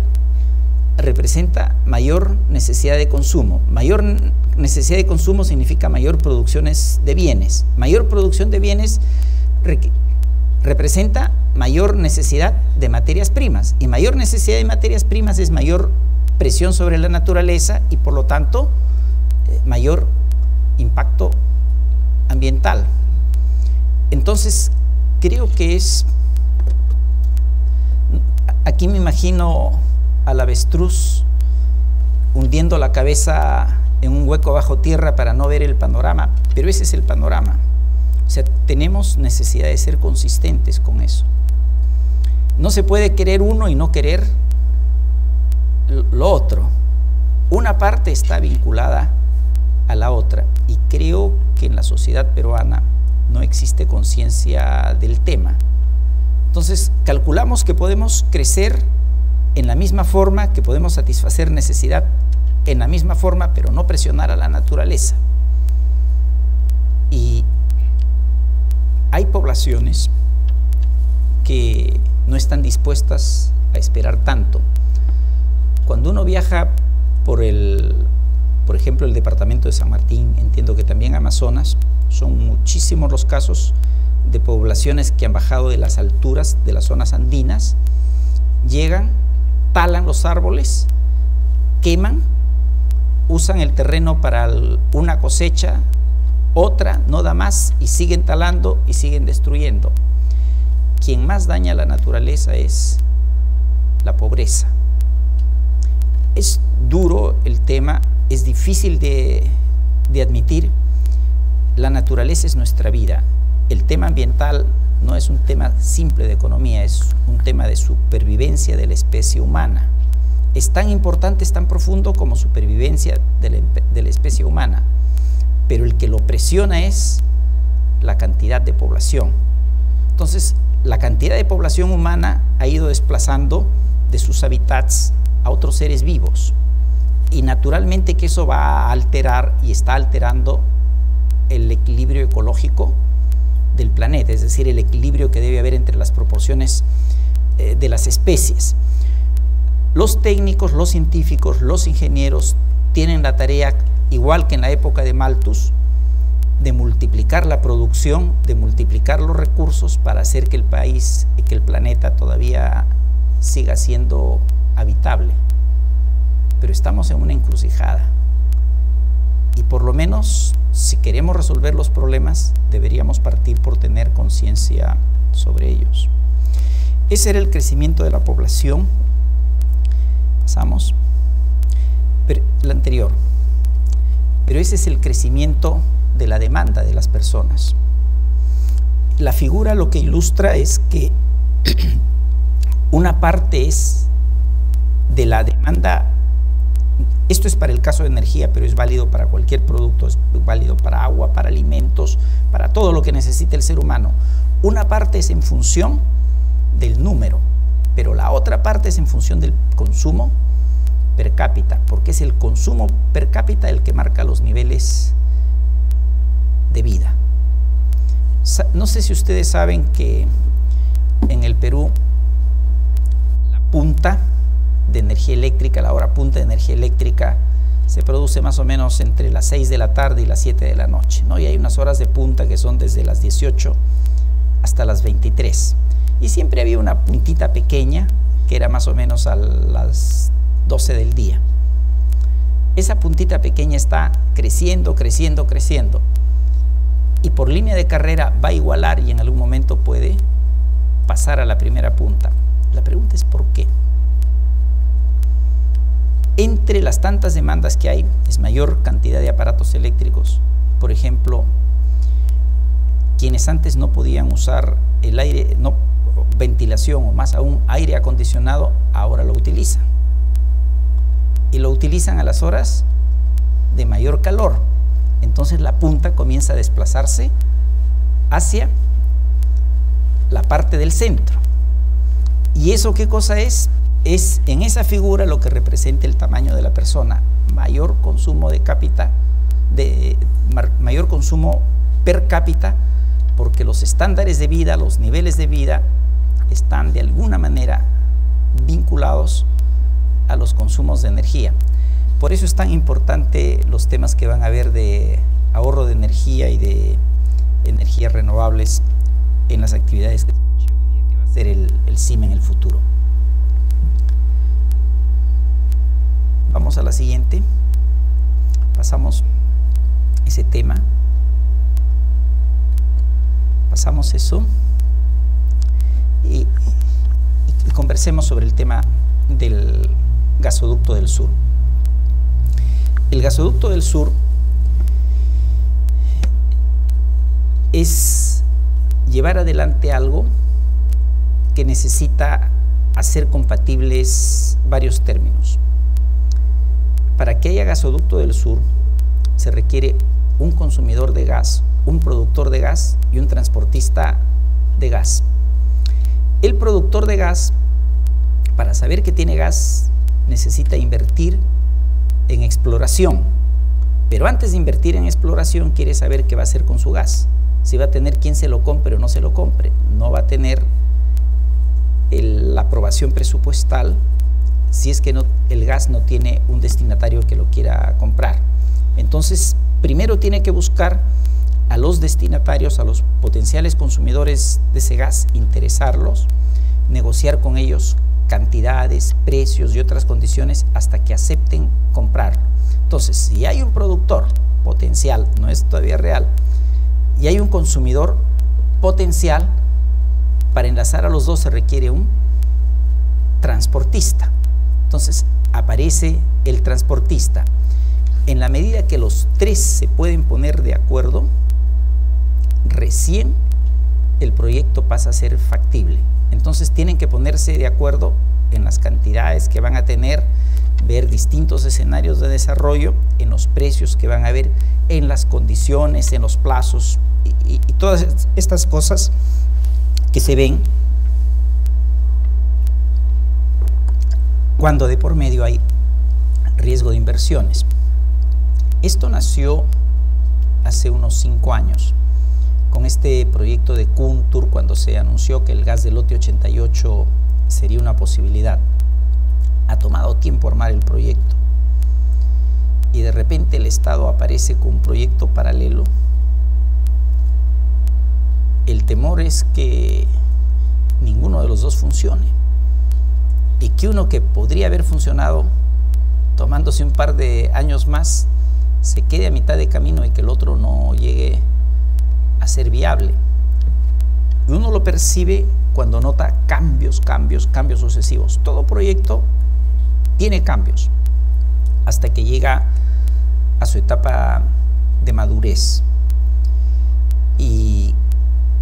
representa mayor necesidad de consumo. Mayor necesidad de consumo significa mayor producciones de bienes. Mayor producción de bienes representa mayor necesidad de materias primas, y mayor necesidad de materias primas es mayor presión sobre la naturaleza y por lo tanto mayor impacto ambiental. Entonces creo que aquí me imagino al avestruz hundiendo la cabeza en un hueco bajo tierra para no ver el panorama, pero ese es el panorama. O sea, tenemos necesidad de ser consistentes con eso. No se puede querer uno y no querer lo otro. Una parte está vinculada a la otra, y creo que en la sociedad peruana no existe conciencia del tema. Entonces, calculamos que podemos crecer en la misma forma, que podemos satisfacer necesidad en la misma forma, pero no presionar a la naturaleza. Y hay poblaciones que no están dispuestas a esperar tanto. Cuando uno viaja por ejemplo, el departamento de San Martín, entiendo que también Amazonas, son muchísimos los casos de poblaciones que han bajado de las alturas de las zonas andinas, llegan, talan los árboles, queman, usan el terreno para una cosecha, otra no da más y siguen talando y siguen destruyendo. Quien más daña a la naturaleza es la pobreza. Es duro el tema, es difícil de admitir. La naturaleza es nuestra vida. El tema ambiental no es un tema simple de economía, es un tema de supervivencia de la especie humana. Es tan importante, es tan profundo como supervivencia de la especie humana. Pero el que lo presiona es la cantidad de población. Entonces, la cantidad de población humana ha ido desplazando de sus hábitats a otros seres vivos. Y naturalmente que eso va a alterar y está alterando el equilibrio ecológico del planeta, es decir, el equilibrio que debe haber entre las proporciones de las especies. Los técnicos, los científicos, los ingenieros tienen la tarea, igual que en la época de Malthus, de multiplicar la producción, de multiplicar los recursos para hacer que el país y que el planeta todavía siga siendo habitable. Pero estamos en una encrucijada y por lo menos si queremos resolver los problemas deberíamos partir por tener conciencia sobre ellos. Ese era el crecimiento de la población. Pasamos. Pero, la anterior. Pero ese es el crecimiento de la demanda de las personas. La figura lo que ilustra es que una parte es de la demanda. Esto es para el caso de energía, pero es válido para cualquier producto, es válido para agua, para alimentos, para todo lo que necesite el ser humano. Una parte es en función del número, pero la otra parte es en función del consumo per cápita, porque es el consumo per cápita el que marca los niveles de vida. No sé si ustedes saben que en el Perú la punta de energía eléctrica, la hora punta de energía eléctrica se produce más o menos entre las 6 de la tarde y las 7 de la noche, ¿no? Y hay unas horas de punta que son desde las 18 hasta las 23. Y siempre había una puntita pequeña que era más o menos a las 12 del día. Esa puntita pequeña está creciendo, creciendo, creciendo. y por línea de carrera va a igualar y en algún momento puede pasar a la primera punta. La pregunta es ¿por qué? Entre las tantas demandas que hay, es mayor cantidad de aparatos eléctricos. Por ejemplo, quienes antes no podían usar el aire, ventilación o más aún aire acondicionado, ahora lo utilizan. Y lo utilizan a las horas de mayor calor. Entonces la punta comienza a desplazarse hacia la parte del centro. ¿Y eso qué cosa es? Es en esa figura lo que representa el tamaño de la persona. Mayor consumo mayor consumo per cápita, porque los estándares de vida, los niveles de vida están de alguna manera vinculados a los consumos de energía. Por eso es tan importante los temas que van a haber de ahorro de energía y de energías renovables en las actividades que va a ser el CIME en el futuro. Vamos a la siguiente. Pasamos ese tema. Pasamos eso y conversemos sobre el tema del gasoducto del sur. El gasoducto del sur es llevar adelante algo que necesita hacer compatibles varios términos. Para que haya gasoducto del sur se requiere un consumidor de gas, un productor de gas y un transportista de gas. El productor de gas, para saber que tiene gas, necesita invertir en exploración, pero antes de invertir en exploración quiere saber qué va a hacer con su gas, si va a tener quien se lo compre o no se lo compre, no va a tener la aprobación presupuestal si es que el gas no tiene un destinatario que lo quiera comprar. Entonces, primero tiene que buscar a los destinatarios, a los potenciales consumidores de ese gas, interesarlos, negociar con ellos cantidades, precios y otras condiciones hasta que acepten comprarlo. Entonces, si hay un productor potencial, no es todavía real, y hay un consumidor potencial, para enlazar a los dos se requiere un transportista. Entonces, aparece el transportista. En la medida que los tres se pueden poner de acuerdo, recién el proyecto pasa a ser factible. Entonces tienen que ponerse de acuerdo en las cantidades que van a tener, ver distintos escenarios de desarrollo, en los precios que van a haber, en las condiciones, en los plazos y todas estas cosas que se ven cuando de por medio hay riesgo de inversiones. Esto nació hace unos 5 años con este proyecto de Kuntur, cuando se anunció que el gas del lote 88 sería una posibilidad. Ha tomado tiempo armar el proyecto y de repente el Estado aparece con un proyecto paralelo. El temor es que ninguno de los dos funcione y que uno que podría haber funcionado tomándose un par de años más se quede a mitad de camino y que el otro no llegue a ser viable. Y uno lo percibe cuando nota cambios sucesivos. Todo proyecto tiene cambios hasta que llega a su etapa de madurez. Y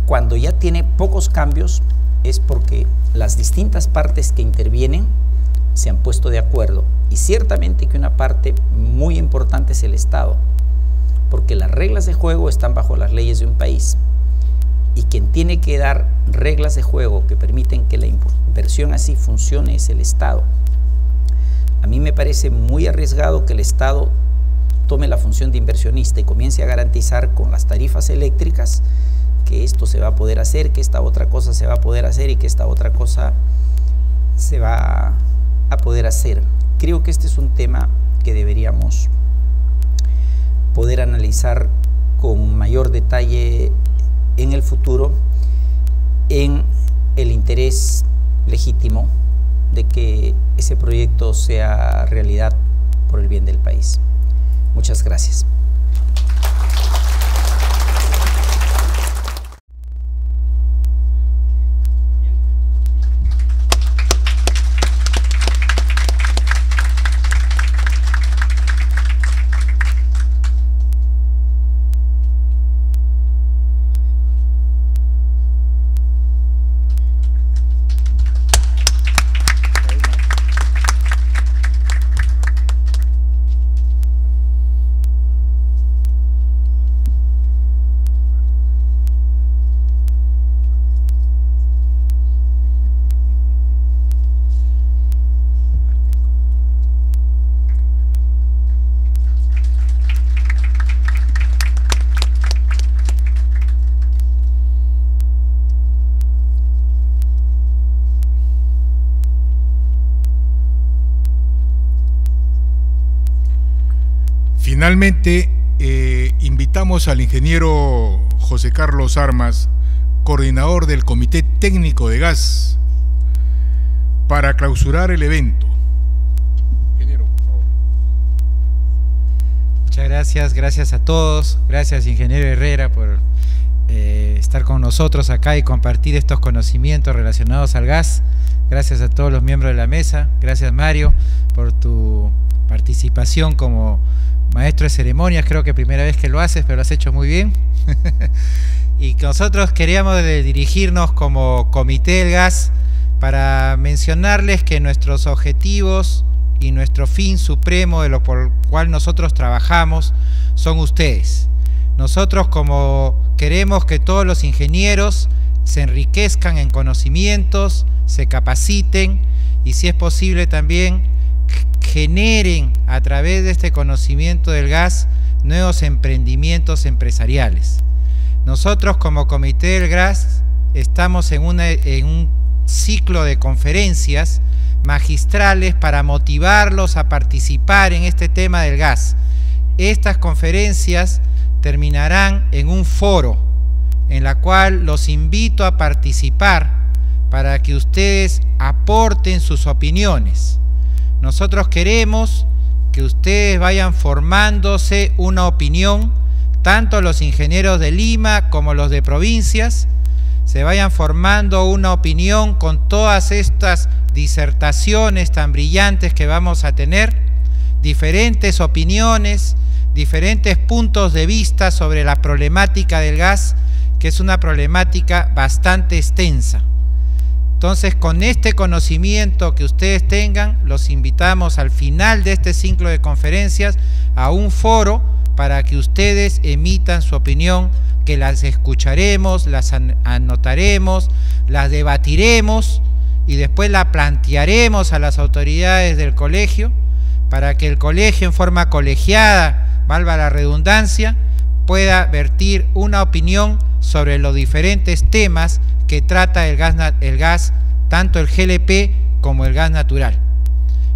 cuando ya tiene pocos cambios es porque las distintas partes que intervienen se han puesto de acuerdo. Y ciertamente que una parte muy importante es el Estado, porque las reglas de juego están bajo las leyes de un país y quien tiene que dar reglas de juego que permiten que la inversión así funcione es el Estado. A mí me parece muy arriesgado que el Estado tome la función de inversionista y comience a garantizar con las tarifas eléctricas que esto se va a poder hacer, que esta otra cosa se va a poder hacer y que esta otra cosa se va a poder hacer. Creo que este es un tema que deberíamos poder analizar con mayor detalle en el futuro, en el interés legítimo de que ese proyecto sea realidad por el bien del país. Muchas gracias. Finalmente, invitamos al ingeniero José Carlos Armas, coordinador del Comité Técnico de Gas, para clausurar el evento. Ingeniero, por favor. Muchas gracias a todos. Gracias, ingeniero Herrera, por estar con nosotros acá y compartir estos conocimientos relacionados al gas. Gracias a todos los miembros de la mesa. Gracias, Mario, por tu participación como maestro de ceremonias. Creo que primera vez que lo haces, pero lo has hecho muy bien. Y nosotros queríamos dirigirnos como Comité del Gas para mencionarles que nuestros objetivos y nuestro fin supremo de lo por el cual nosotros trabajamos son ustedes. Nosotros queremos que todos los ingenieros se enriquezcan en conocimientos, se capaciten y, si es posible, también generen a través de este conocimiento del gas nuevos emprendimientos empresariales. Nosotros como Comité del Gas estamos en un ciclo de conferencias magistrales para motivarlos a participar en este tema del gas. Estas conferencias terminarán en un foro en la cual los invito a participar para que ustedes aporten sus opiniones. Nosotros queremos que ustedes vayan formándose una opinión, tanto los ingenieros de Lima como los de provincias, se vayan formando una opinión con todas estas disertaciones tan brillantes que vamos a tener, diferentes opiniones, diferentes puntos de vista sobre la problemática del gas, que es una problemática bastante extensa. Entonces, con este conocimiento que ustedes tengan, los invitamos al final de este ciclo de conferencias a un foro para que ustedes emitan su opinión, que las escucharemos, las anotaremos, las debatiremos y después la plantearemos a las autoridades del colegio para que el colegio, en forma colegiada, valga la redundancia, pueda vertir una opinión sobre los diferentes temas que trata el gas, tanto el GLP como el gas natural.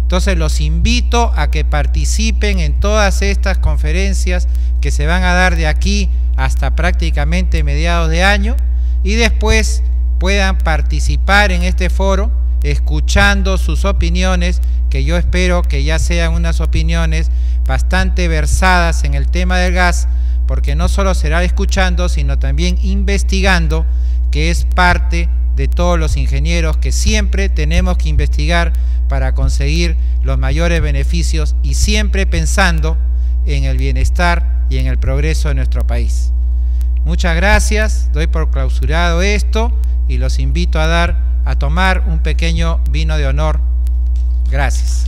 Entonces los invito a que participen en todas estas conferencias que se van a dar de aquí hasta prácticamente mediados de año, y después puedan participar en este foro escuchando sus opiniones, que yo espero que ya sean unas opiniones bastante versadas en el tema del gas, porque no solo será escuchando, sino también investigando, que es parte de todos los ingenieros que siempre tenemos que investigar para conseguir los mayores beneficios y siempre pensando en el bienestar y en el progreso de nuestro país. Muchas gracias, doy por clausurado esto y los invito a tomar un pequeño vino de honor. Gracias.